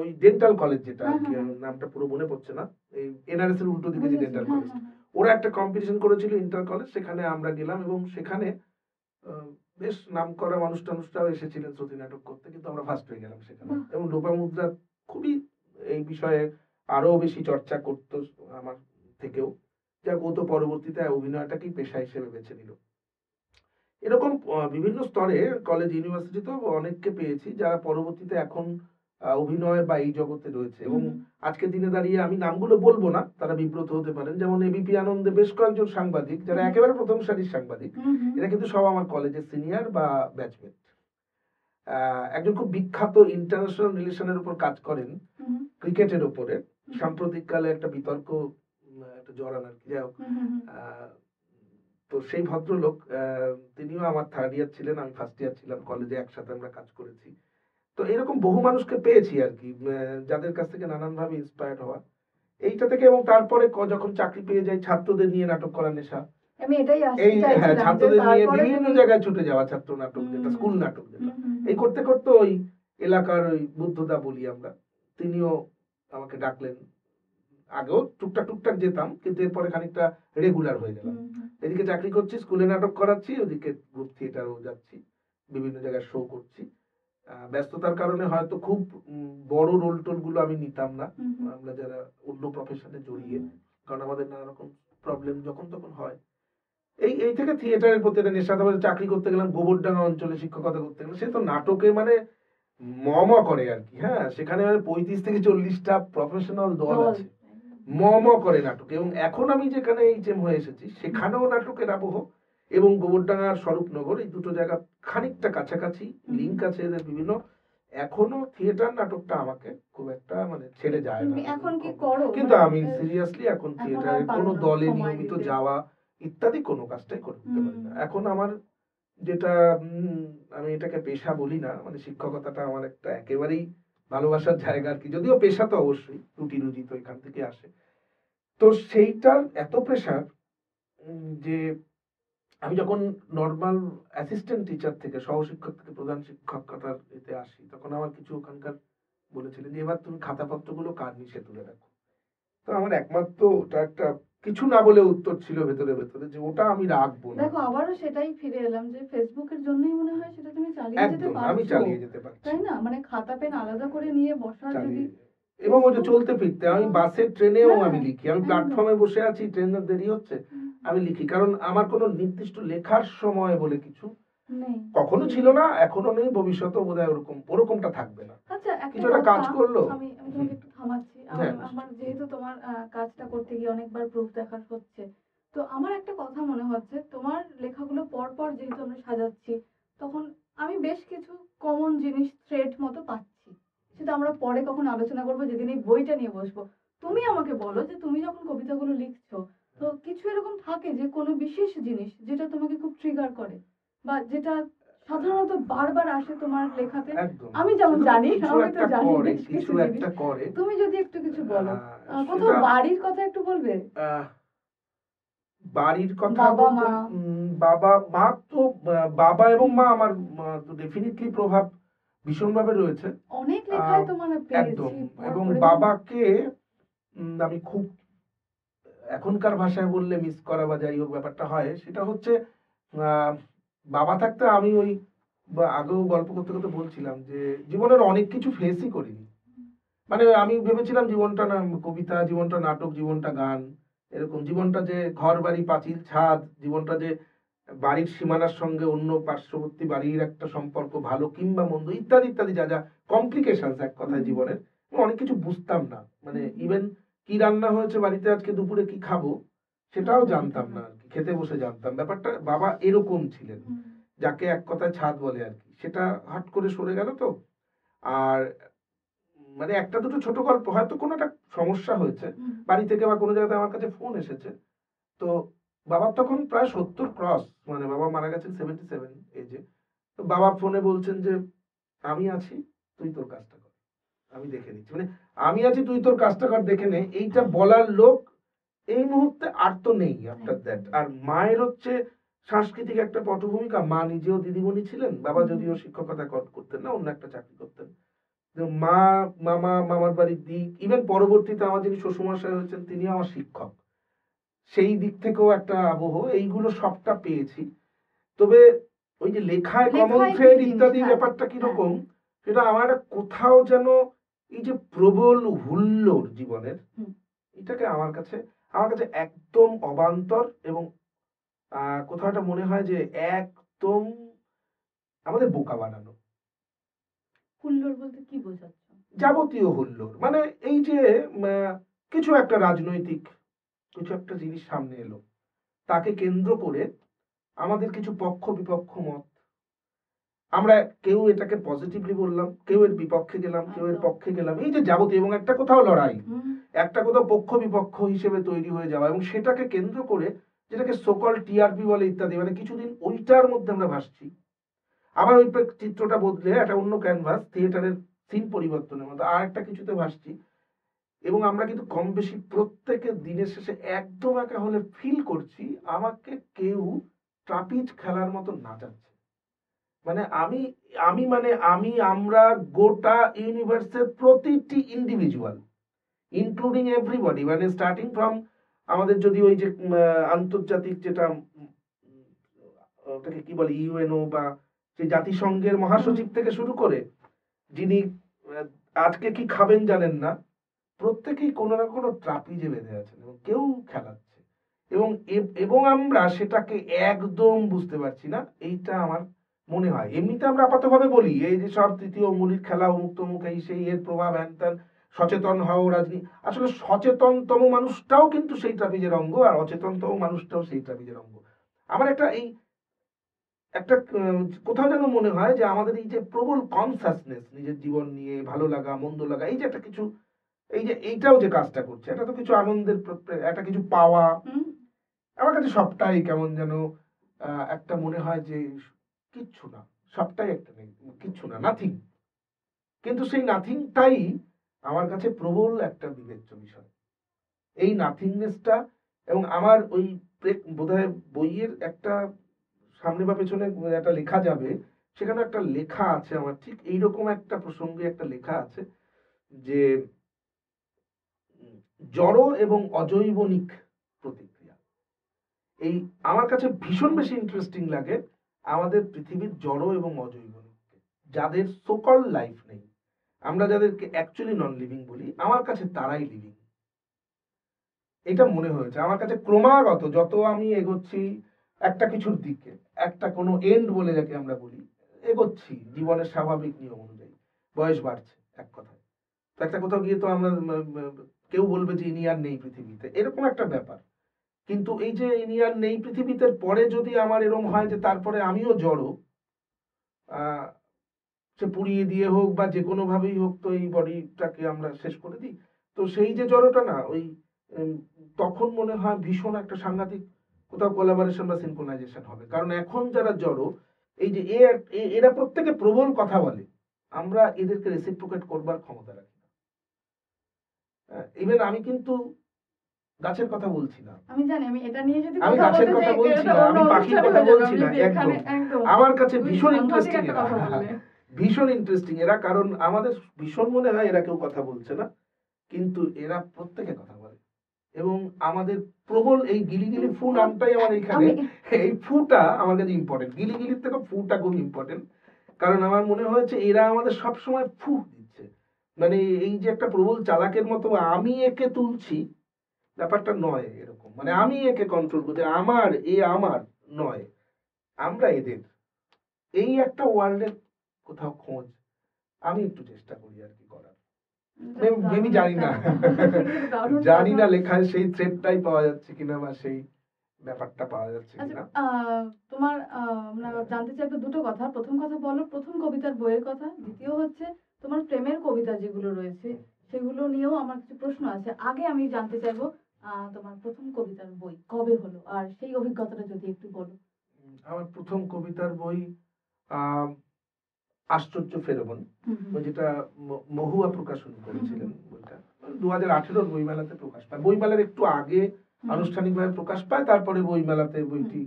ওই ডেন্টাল কলেজ যেটা আর কি, নামটা পুরো মনে পড়ছে না, এই এনআরএস এর উল্টো দিকে যে ডেন্টাল কলেজ, ওরা একটা কম্পিটিশন করেছিল ইন্টার কলেজ, সেখানে আমরা গেলাম এবং সেখানে বেশ নাম করা মানুষ টানুষরাও এসেছিলেন শ্রুতি নাটক করতে, কিন্তু আমরা ফার্স্ট হয়ে গেলাম সেখানে। এবং লোপামুদ্রা খুবই এই বিষয়ে আরো বেশি চর্চা করতো আমার থেকেও, যাক ও তো পরবর্তীতে অভিনয়টাকেই পেশা হিসেবে বেছে নিল। এরকম বিভিন্ন স্তরে কলেজ ইউনিভার্সিটিতেও অনেককে পেয়েছি যারা পরবর্তীতে এখন অভিনয় বা এই জগতে রয়েছে। এবং আজকের দিনে দাঁড়িয়ে আমি নামগুলো বলবো না, তারা বিব্রত হতে পারেন, যেমন এবিপি আনন্দে বেশ কয়েকজন সাংবাদিক যারা একেবারে প্রথম সারির সাংবাদিক, এরা কিন্তু সব আমার কলেজের সিনিয়র বা ব্যাচমেট। একজন খুব বিখ্যাত ইন্টারন্যাশনাল রিলেশনের উপর কাজ করেন, ক্রিকেটের উপরে, সাম্প্রতিককালে একটা বিতর্ক একটা জড়ান আর কি, যাই হোক। তো সেই ভদ্রলোক, তিনিও আমার থার্ড ইয়ার ছিলেন, আমি ফার্স্ট ইয়ার ছিলাম, কলেজে একসাথে আমরা কাজ করেছি। তো এরকম বহু মানুষকে পেয়েছি আর কি, যাদের কাছ থেকে নানানভাবে ইন্সপায়ার্ড হওয়া এইটা থেকে। এবং তারপরে যখন চাকরি পেয়ে যাই, ছাত্রদের নিয়ে নাটক করার নেশা, আমি এটাই এই হ্যাঁ, ছাত্রদের নিয়ে বিভিন্ন জায়গায় ছুটে যাওয়া, ছাত্র নাটক যেটা, স্কুল নাটক যেটা, এই করতে করতে ওই এলাকার ওই বুদ্ধদা বলি আমরা, তিনিও আমাকে ডাকলেন। আগেও টুকটাক টুকটাক যেতাম, কিন্তু এরপরে খানিকটা রেগুলার হয়ে গেলাম। এদিকে চাকরি করছি, স্কুলে নাটক করাচ্ছি, ওদিকে গ্রুপ থিয়েটারও যাচ্ছি, বিভিন্ন জায়গায় শো করছি। ব্যস্ততার কারণে হয়তো খুব বড় রোল টোল গুলো আমি নিতাম না, আমরা যারা অন্য প্রফেশনে জড়িয়ে, কারণ আমাদের নানা রকম প্রবলেম যখন তখন হয়। এই এই থেকে থিয়েটারের প্রতি একটা নেশা। তারপরে চাকরি করতে গেলাম গোবরডাঙ্গা অঞ্চলে, শিক্ষকতা করতে গেলাম। সে তো নাটকে মানে ম করে আর কি। হ্যাঁ, সেখানে 35 থেকে 40টা প্রফেশনাল দল আছে, করে নাটক। এবং এখন আমি যেখানে এইচএম হয়ে এসেছি, সেখানেও নাটকের আবহ। এবং গোবরডাঙ্গার স্বরূপনগর, এই দুটো জায়গা খানিকটা কাছাকাছি, লিঙ্ক আছে এদের বিভিন্ন। এখনো থিয়েটার নাটকটা আমাকে খুব একটা মানে ছেড়ে যায় না। এখন কি করো? কিন্তু আমি সিরিয়াসলি এখন এখন আর থিয়েটারের পারো কোনো না দলে সময় নিয়মিত দিতে। যাওয়া ইত্যাদি কোনো কাজটাই করতে পারি না। এখন আমার যেটা আমি এটাকে পেশা বলি না, মানে শিক্ষকতাটা আমার একটা একেবারেই ভালোবাসার জায়গা আর কি। যদিও পেশা তো অবশ্যই, রুটি রুজি তো এখান থেকে আসে। তো সেইটার এত প্রেশার যে আমি যখন নর্মাল অ্যাসিস্ট্যান্ট টিচার থেকে, সহশিক্ষক থেকে প্রধান শিক্ষকতার এতে আসি, তখন আমার কিছু ওখানকার বলেছিলেন যে এবার তুমি খাতাপত্রগুলো কার নিচে তুলে রাখো। তো আমার একমাত্র ওটা একটা কিছু না বলে উত্তর ছিল ভেতরে ভেতরে, যে ওটা আমি রাখবো না। দেখো, আবারও সেটাই ফিরে এলাম যে ফেসবুকের জন্যই মনে হয় সেটা তুমি চালিয়ে যেতে একদম পারছো। আমি চালিয়ে যেতে পারছি, তাই না? মানে খাতা পেন আলাদা করে নিয়ে বসার যদি চালিয়ে। এবং ওই যে চলতে ফিরতে আমি বাসে ট্রেনেও হ্যাঁ, আমি লিখি। আমি একদম। প্ল্যাটফর্মে বসে আছি, ট্রেনের দেরি হচ্ছে, আমি লিখি। কারণ আমার কোনো নির্দিষ্ট লেখার সময় বলে কিছু নেই, কখনো ছিল না, এখনো নেই, ভবিষ্যতেও বোধহয় ওরকমটা থাকবে না। আচ্ছা, একটা কিছু একটা কথা কাজ করলো। আমি তোমাকে একটু থামাচ্ছি। হ্যাঁ, আমার যেহেতু তোমার কাজটা করতে গিয়ে অনেকবার প্রুফ দেখা হচ্ছে, তো আমার একটা কথা মনে হচ্ছে, তোমার লেখাগুলো পর পর যেহেতু আমরা সাজাচ্ছি, তখন আমি বেশ কিছু কমন জিনিস থ্রেড মতো পাচ্ছি। সেটা আমরা পরে কখন আলোচনা করবো, যেদিন এই বইটা নিয়ে বসবো। তুমি আমাকে বলো যে তুমি যখন কবিতাগুলো লিখছো, তো কিছু এরকম থাকে যে কোনো বিশেষ জিনিস যেটা তোমাকে খুব ট্রিগার করে, বা যেটা সাধারণত বারবার আসে তোমার লেখাতে? একদম। আমি যেমন জানি, কিছু আমি তো একটা জানি করে, বেশ কিছু জিনিস। একটা করে। তুমি যদি একটু কিছু বলো, কোথাও সেটা বাড়ির কথা একটু বলবে? বাড়ির কথা বাবা বলতে মা। বাবা মা তো বাবা এবং মা আমার তো ডেফিনেটলি প্রভাব ভীষণভাবে রয়েছে। অনেক লেখায় তো মানে একদম। পেয়েছি এবং পরে। বাবাকে আমি খুব, এখনকার ভাষায় বললে মিস করা বা যাই হোক ব্যাপারটা হয়, সেটা হচ্ছে আহ, বাবা থাকতে আমি ওই আগেও গল্প করতে করতে বলছিলাম যে জীবনের অনেক কিছু ফেসই করিনি। মানে আমি ভেবেছিলাম জীবনটা না কবিতা, জীবনটা নাটক, জীবনটা গান, এরকম জীবনটা যে ঘর বাড়ি পাঁচিল ছাদ, জীবনটা যে বাড়ির সীমানার সঙ্গে অন্য পার্শ্ববর্তী বাড়ির একটা সম্পর্ক, ভালো কিংবা মন্দ, ইত্যাদি ইত্যাদি, যা যা কমপ্লিকেশনস এক কথায় জীবনের, অনেক কিছু বুঝতাম না। মানে ইভেন কি রান্না হয়েছে বাড়িতে আজকে দুপুরে কি খাবো সেটাও জানতাম না আর কি, খেতে বসে জানতাম। ব্যাপারটা বাবা এরকম ছিলেন, যাকে এক কথায় ছাদ বলে আর কি। সেটা হট করে সরে গেল তো। আর মানে একটা দুটো ছোট গল্প, হয়তো কোনো একটা সমস্যা হয়েছে বাড়ি থেকে বা কোনো জায়গাতে আমার কাছে ফোন এসেছে, তো বাবার তখন প্রায় 70 ক্রস, মানে বাবা মারা গেছেন 77 এজে। তো বাবা ফোনে বলছেন যে আমি আছি, তুই তোর কাজটা কর, আমি দেখে নিচ্ছি। মানে আমি আছি, তুই তোর কাজটা কর, দেখে নে, এইটা বলার লোক এই মুহূর্তে আর তো নেই আফটার দ্যাট। আর মায়ের হচ্ছে সাংস্কৃতিক একটা পটভূমিকা, মা নিজেও দিদিমণি ছিলেন, বাবা যদিও শিক্ষকতা করতেন না, অন্য একটা চাকরি করতেন। মা, মামা, মামার বাড়ির দিক, ইভেন পরবর্তীতে আমার যিনি শ্বশুরমশাই হয়েছেন তিনিও আমার শিক্ষক, সেই দিক থেকেও একটা আবহ, এইগুলো সবটা পেয়েছি। তবে ওই যে লেখায় কমন থ্রেড ইত্যাদি ব্যাপারটা কিরকম, সেটা আমার কোথাও যেন এই যে প্রবল হুল্লোড় জীবনের, এটাকে আমার কাছে একদম অবান্তর। এবং কোথাও একটা মনে হয় যে একদম আমাদের বোকা বানানো। হুল্লোড় বলতে কি বোঝাচ্ছ? যাবতীয় হুল্লোড় মানে এই যে কিছু একটা রাজনৈতিক কিছু একটা জিনিস সামনে এলো, তাকে কেন্দ্র করে আমাদের কিছু পক্ষ বিপক্ষ মত, আমরা কেউ এটাকে পজিটিভলি বললাম, কেউ এর বিপক্ষে গেলাম, কেউ এর পক্ষে গেলাম, এই যে যাবতীয়। এবং একটা কোথাও লড়াই, একটা কোথাও পক্ষ বিপক্ষ হিসেবে তৈরি হয়ে যাওয়া, এবং সেটাকে কেন্দ্র করে যেটাকে সোকল টিআরপি বলে ইত্যাদি, মানে কিছুদিন ওইটার মধ্যে আমরা ভাসছি। আবার ওই চিত্রটা বদলে একটা অন্য ক্যানভাস, থিয়েটারের সিন পরিবর্তনের মতো আর একটা কিছুতে ভাসছি। এবং আমরা কিন্তু কম বেশি প্রত্যেকের দিনের শেষে একদম একা হলে ফিল করছি আমাকে কেউ ট্রাপিজ খেলার মতো নাচাচ্ছে। মানে আমি আমি মানে আমি আমরা গোটা ইউনিভার্সের প্রতিটি ইন্ডিভিজুয়াল ইনক্লুডিং এভরিবডি, মানে স্টার্টিং ফ্রম আমাদের যদি ওই যে আন্তর্জাতিক যেটা ওটাকে কি বলে ইউএনও বা যে জাতিসংঘের মহাসচিব থেকে শুরু করে যিনি আহ, আজকে কি খাবেন জানেন না, প্রত্যেকেই কোনো না কোনো ট্রাপিজে বেঁধে আছেন এবং কেউ খেলাচ্ছে, এবং এবং আমরা সেটাকে একদম বুঝতে পারছি না। এইটা আমার মনে হয় এমনিতে আমরা আপাতভাবে বলি এই যে সব তৃতীয় অঙ্গুলির খেলা, অমুক তমুক, এই সেই, এর প্রভাব হ্যান ত্যান, সচেতন হও রাজনীতি, আসলে সচেতনতম মানুষটাও কিন্তু সেই ট্রাপিজের অঙ্গ, আর অচেতনতম মানুষটাও সেই ট্রাপিজের অঙ্গ। আমার একটা এই একটা কোথাও যেন মনে হয় যে আমাদের এই যে প্রবল কনসাসনেস নিজের জীবন নিয়ে, ভালো লাগা মন্দ লাগা, এই যে একটা কিছু, এই যে এইটাও যে কাজটা করছে, এটা তো কিছু আনন্দের একটা কিছু পাওয়া, হুম। আমার কাছে সবটাই কেমন যেন একটা মনে হয় যে কিচ্ছু না, সবটাই একটা নেই, কিচ্ছু না, নাথিং। কিন্তু সেই নাথিংটাই আমার কাছে প্রবল একটা বিবেচ্য বিষয়, এই নাথিংনেসটা। এবং আমার ওই বোধহয় বইয়ের একটা সামনে বা পেছনে একটা লেখা যাবে, সেখানে একটা লেখা আছে আমার ঠিক এইরকম একটা প্রসঙ্গে একটা লেখা আছে যে জড় এবং অজৈবনিক প্রতিক্রিয়া, এই আমার কাছে ভীষণ বেশি ইন্টারেস্টিং লাগে আমাদের পৃথিবীর জড় এবং অজৈবনিককে, যাদের সোকল লাইফ নেই, আমরা যাদেরকে অ্যাকচুয়ালি নন লিভিং বলি, আমার কাছে তারাই লিভিং। এটা মনে হয়েছে আমার কাছে ক্রমাগত যত আমি এগোচ্ছি একটা কিছুর দিকে, একটা কোনো এন্ড বলে যাকে আমরা বলি, এগোচ্ছি জীবনের স্বাভাবিক নিয়ম অনুযায়ী, বয়স বাড়ছে এক কথায়, তো একটা কোথাও গিয়ে তো আমরা কেউ বলবে যে ইনি আর নেই পৃথিবীতে, এরকম একটা ব্যাপার। কিন্তু এই যে ইনি আর নেই পৃথিবীতে পরে যদি আমার এরকম হয় যে তারপরে আমিও জড়, আহ সে পুড়িয়ে দিয়ে হোক বা যে কোনো ভাবেই হোক, তো এই বডিটাকে আমরা শেষ করে দিই, তো সেই যে জড়টা না ওই উম, তখন মনে হয় ভীষণ একটা সাংঘাতিক কোথাও কোলাবোরেশন বা সিনক্রোনাইজেশন হবে। কারণ এখন যারা জড়, এই যে এরা প্রত্যেকে প্রবল কথা বলে, আমরা এদেরকে রেসিপ্রোকেট করবার ক্ষমতা রাখি না। ইভেন আমি কিন্তু গাছের কথা বলছি না, আমি জানি, আমি এটা নিয়ে যদি আমি কথা গাছের বলতে কথা যাই বলছি এটা না, অন্য আমি পাখির অনুষ্ঠানে কথা হয়ে যাবে। বলছি আমি না, যদি এখানে একদম। একদম আমার কাছে তুমি ভীষণ সাংঘাতিক ইন্টারেস্টিং একটা এরা, কথা বললে। ভীষণ ইন্টারেস্টিং এরা, কারণ আমাদের ভীষণ মনে হয় এরা কেউ কথা বলছে না, কিন্তু এরা প্রত্যেকে কথা বলে। এবং আমাদের প্রবল এই গিলিগিলি ফু নামটাই আমার এইখানে, আমি এই ফুটা আমার কাছে ইম্পর্টেন্ট, গিলিগিলির থেকে ফুটা খুব ইম্পর্টেন্ট। কারণ আমার মনে হয়েছে এরা আমাদের সব সময় ফু দিচ্ছে, মানে এই যে একটা প্রবল চালাকের মতো আমি একে তুলছি, ব্যাপারটা নয় এরকম, মানে আমি একে কন্ট্রোল করছি, আমার আমার নয়, আমরা এদের, এই একটা ওয়ার্ল্ডের কোথাও খোঁজ আমি একটু চেষ্টা করি আর কি করার। মেবি দারুণ জানি একটা না, দারুণ জানি কথা। না লেখায় সেই থ্রেডটাই পাওয়া যাচ্ছে কিনা বা সেই ব্যাপারটা পাওয়া যাচ্ছে আচ্ছা, কিনা। তোমার আমরা জানতে চাইবো দুটো কথা। প্রথম কথা বলো প্রথম কবিতার বইয়ের কথা। দ্বিতীয় হচ্ছে তোমার প্রেমের কবিতা যেগুলো রয়েছে সেগুলো নিয়েও আমার কিছু প্রশ্ন আছে। আগে আমি জানতে চাইবো তোমার প্রথম কবিতার বই কবে হলো আর সেই অভিজ্ঞতাটা যদি একটু বলো। আমার প্রথম কবিতার বই আহ আশ্চর্য ফেরোমন, হুম হুম ওই যেটা মহুয়া প্রকাশন হুম হুম করেছিলেন, বইটা 2018 বইমেলাতে প্রকাশ পায়, বইমেলার একটু আগে হুম আনুষ্ঠানিকভাবে প্রকাশ পায়, তারপরে বইমেলাতে হুম বইটি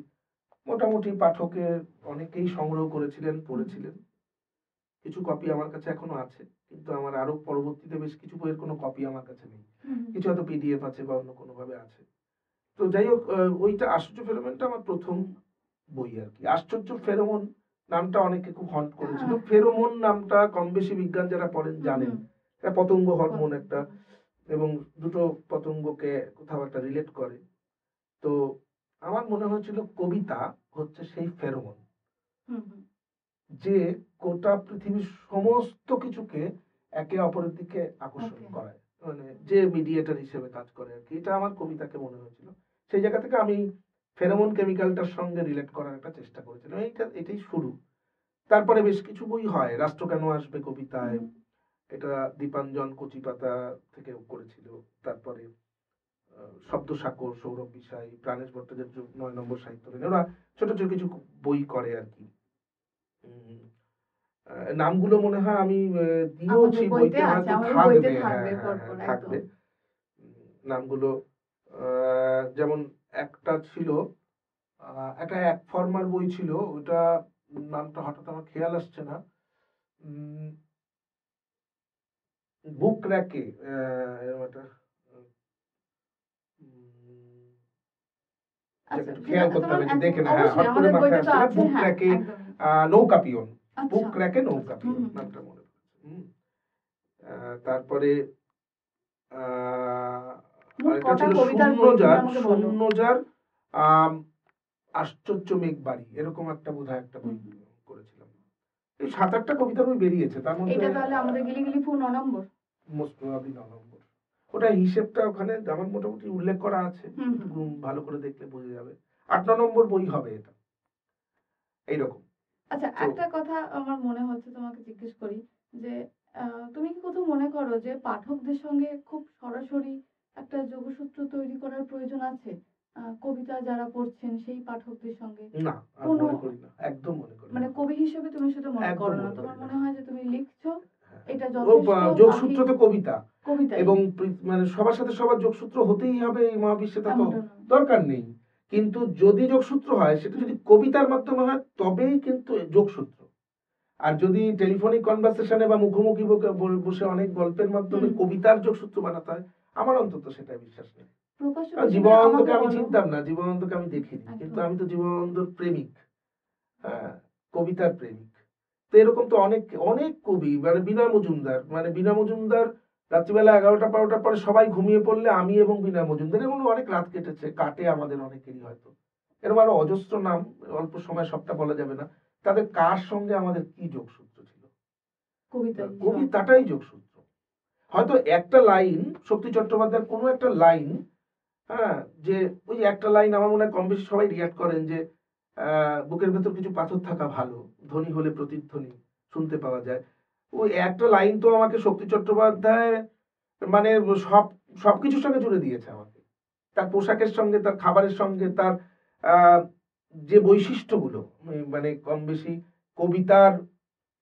মোটামুটি পাঠকের অনেকেই সংগ্রহ করেছিলেন, হুম পড়েছিলেন। কিছু কপি আমার কাছে এখনো আছে, কিন্তু আমার আরো পরবর্তীতে বেশ কিছু বইয়ের কোনো কপি আমার কাছে নেই, হুম কিছু হয়তো পিডিএফ আছে বা অন্য কোনো ভাবে আছে। তো যাই হোক, ওইটা আশ্চর্য ফেরোমনটা আমার প্রথম বই আর কি। আশ্চর্য ফেরোমন নামটা অনেকে খুব হন্ট করেছিল, ফেরোমন নামটা কম বেশি বিজ্ঞান যারা পড়েন জানেন, এটা পতঙ্গ হরমোন একটা, এবং দুটো পতঙ্গকে কোথাও একটা রিলেট করে। তো আমার মনে হয়েছিল কবিতা হচ্ছে সেই ফেরোমন, হুম হুম যে গোটা পৃথিবীর সমস্ত কিছুকে একে অপরের দিকে আকর্ষণ ওকে করায়, মানে যে মিডিয়েটর হিসেবে কাজ করে আর কি, এটা আমার কবিতাকে মনে হয়েছিল। সেই জায়গা থেকে আমি ফেরোমন কেমিক্যালটার সঙ্গে রিলেট করার একটা চেষ্টা করেছিলাম, এটাই শুরু। তারপরে বেশ কিছু বই হয়, রাষ্ট্র কেন আসবে কবিতায়, এটা দীপাঞ্জন কচিপাতা থেকে করেছিল। তারপরে শব্দ সাগর, সৌরভ বিশাই, প্রাণেশ ভট্টাচার্য 9 নম্বর সাহিত্য লেন, ওরা ছোট ছোট কিছু বই করে আর কি। উম, নামগুলো মনে হয় আমি দিয়েওছি, আমাদের বইতে বইতে আছে, হয়তো আমাদের বইতে থাকবে, হ্যাঁ থাকবে হ্যাঁ হ্যাঁ পরপর একদম। থাকবে। নামগুলো যেমন একটা ছিল, একটা এক ফর্মার বই ছিল, ওটা নামটা হঠাৎ আমার খেয়াল আসছে না, বুক র্যাকে এরকম একটা আচ্ছা, একটু খেয়াল করতে হবে, তোমার দেখে না, হ্যাঁ অবশ্যই হট করে আমাদের মাথায় বইতে তো আসছে না। আছে, বুক হ্যাঁ র্যাকে একদমই। নৌকা পিয়ন, আচ্ছা, বুক র্যাকে নৌকা হুম পিয়ন হুম হুম। নামটা মনে পড়েছে। তারপরে মোট আরেকটা কটা ছিল কবিতার বই তুমি আমাকে বলো। শূন্যজার আম, আশ্চর্য মেঘবাড়ি, এরকম একটা বোধহয় একটা বই হুম। করেছিলাম। এই 7-8টা কবিতার বই বেরিয়েছে, তার মধ্যে এটা তাহলে আমাদের গিলিগিলি ফু 9 নম্বর। মোস্ট প্রবাবলি 9 নম্বর। ওটা হিসেবটা ওখানে আমার মোটামুটি উল্লেখ করা আছে, হুম একটু হুম। ভালো করে দেখলে বোঝা যাবে। 8-9 নম্বর বই হবে এটা, এইরকম। আচ্ছা, তো একটা কথা আমার মনে হচ্ছে তোমাকে জিজ্ঞেস করি যে তুমি কি কোথাও মনে করো যে পাঠকদের সঙ্গে খুব সরাসরি একটা যোগসূত্র তৈরি করার প্রয়োজন আছে? কবিতা যারা পড়ছেন সেই পাঠকদের সঙ্গে না, আমি কোনো, মনে করি না, একদম মনে করি মানে না, কবি হিসেবে তুমি সেটা মনে একদম করো না? মনে করি তোমার না। মনে হয় যে তুমি লিখছো, হ্যাঁ। এটা ও যথেষ্ট যোগসূত্র তো কবিতা, কবিতাই, এবং মানে সবার সাথে সবার যোগসূত্র হতেই হবে এই মহাবিশ্বে তা তো এমনটা নয়। দরকার নেই। কিন্তু যদি যোগসূত্র হয়, সেটা যদি কবিতার মাধ্যমে হয় তবেই কিন্তু যোগসূত্র। আর যদি টেলিফোনিক কনভারসেশনে বা মুখোমুখি বসে অনেক গল্পের মাধ্যমে হুম। কবিতার যোগসূত্র বানাতে হয়, আমার অন্তত সেটাই বিশ্বাস নেই। প্রকাশ্য কারণ জীবনে আমাকে জীবনানন্দকে আমি বলো। চিনতাম না, জীবনানন্দকে আমি দেখিনি, কিন্তু একদম। আমি তো জীবনানন্দর প্রেমিক, হ্যাঁ, কবিতার প্রেমিক। তো এরকম তো অনেক অনেক কবি, মানে বিনা মজুমদার রাত্রিবেলা 11টা-12টার পরে সবাই ঘুমিয়ে পড়লে আমি এবং বিনা মজুমদার এমন অনেক রাত কেটেছে, কাটে আমাদের অনেকেরই হয়তো। এরকম আরো অজস্র নাম, অল্প সময় সবটা বলা যাবে না। তাদের কার সঙ্গে আমাদের কি যোগসূত্র ছিল? কবিতাই সব। কবিতাটাই যোগসূত্র। হয়তো একটা লাইন, শক্তি চট্টোপাধ্যায়ের কোনো একটা লাইন, হ্যাঁ, যে ওই একটা লাইন আমার মনে হয় কম বেশি সবাই রিয়াক্ট করেন যে বুকের ভেতর কিছু পাথর থাকা ভালো, ধ্বনি হলে প্রতিধ্বনি শুনতে পাওয়া যায়। ওই একটা লাইন তো আমাকে শক্তি চট্টোপাধ্যায় মানে সব সবকিছুর সঙ্গে জুড়ে দিয়েছে আমাকে, তার পোশাকের সঙ্গে, তার খাবারের সঙ্গে, তার আহ, যে বৈশিষ্ট্যগুলো, মানে কম বেশি কবিতার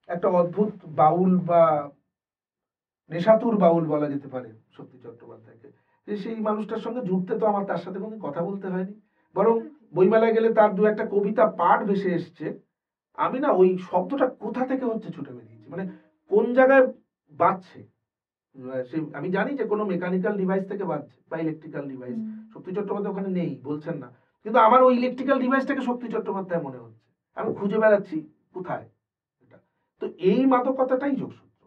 একটা অদ্ভুত বাউল বা নেশাতুর বাউল বলা যেতে পারে শক্তি চট্টোপাধ্যায়কে। যে সেই মানুষটার সঙ্গে জুড়তে তো আমার তার সাথে কোনো কথা বলতে হয়নি, বরং বইমেলায় গেলে তার দু একটা কবিতা পাঠ ভেসে এসছে, আমি না ওই শব্দটা কোথা থেকে হচ্ছে ছুটে বেরিয়েছি, মানে কোন জায়গায় বাজছে। আমি জানি যে কোনো মেকানিক্যাল ডিভাইস থেকে বাজছে বা ইলেকট্রিক্যাল ডিভাইস, শক্তি চট্টোপাধ্যায় ওখানে নেই, বলছেন না, কিন্তু আমার ওই ইলেকট্রিক্যাল ডিভাইসটাকে শক্তি চট্টোপাধ্যায় মনে হচ্ছে, আমি খুঁজে বেড়াচ্ছি কোথায় এটা। তো এই মাদকতাটাই যোগসূত্র।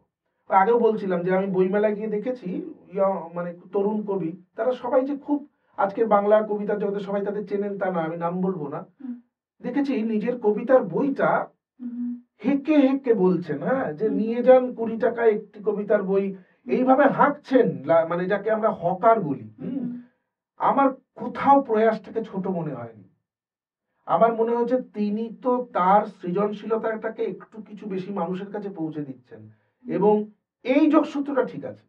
আগেও বলছিলাম যে আমি বইমেলায় গিয়ে দেখেছি, মানে তরুণ কবি তারা সবাই যে খুব আজকের বাংলা কবিতার জগতে সবাই তাদের চেনেন তা না, আমি নাম বলবো না, দেখেছি নিজের কবিতার বইটা হেঁকে হেঁকে বলছেন, হ্যাঁ, যে নিয়ে যান 20 টাকায় একটি কবিতার বই, এইভাবে হাঁকছেন, মানে যাকে আমরা হকার বলি। আমার কোথাও প্রয়াসটাকে ছোট মনে হয়নি, আমার মনে হচ্ছে তিনি তো তার সৃজনশীলতাটাকে একটু কিছু বেশি মানুষের কাছে পৌঁছে দিচ্ছেন, এবং এই যোগসূত্রটা ঠিক আছে।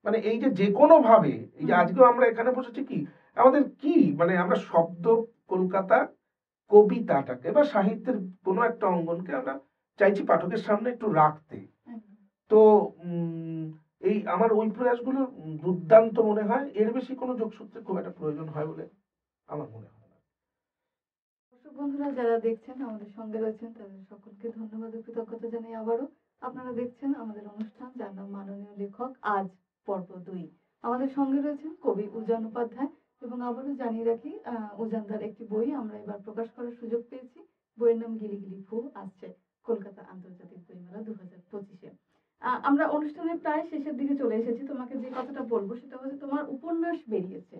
মানে এই যে কোনো ভাবে, এই যে আজকেও আমরা এখানে বসেছি, কি আমাদের কি, মানে আমরা শব্দ কলকাতা কবিতাটাকে বা সাহিত্যের কোনো একটা অঙ্গনকে আমরা চাইছি পাঠকের সামনে একটু রাখতে। তো এই আমার ওই প্রয়াসগুলো দুর্দান্ত মনে হয়, এর বেশি কোনো যোগসূত্রের খুব একটা প্রয়োজন হয় বলে আমার মনে হয় না। দর্শক বন্ধুরা যারা দেখছেন আমাদের সঙ্গে রয়েছেন তাদের সকলকে ধন্যবাদ ও কৃতজ্ঞতা জানাই আবারও। আপনারা দেখছেন আমাদের অনুষ্ঠান যার নাম মাননীয় লেখক আজ পর্ব 2। আমাদের সঙ্গে রয়েছেন কবি উজান উপাধ্যায়, এবং আবারও জানিয়ে রাখি উজানদার একটি বই আমরা এবার প্রকাশ করার সুযোগ পেয়েছি। বইয়ের নাম গিলিগিলি ফু, আসছে কলকাতা আন্তর্জাতিক বইমেলা 2025-এ। আমরা অনুষ্ঠানের প্রায় শেষের দিকে চলে এসেছি। তোমাকে যে কথাটা বলবো সেটা হচ্ছে তোমার উপন্যাস বেরিয়েছে,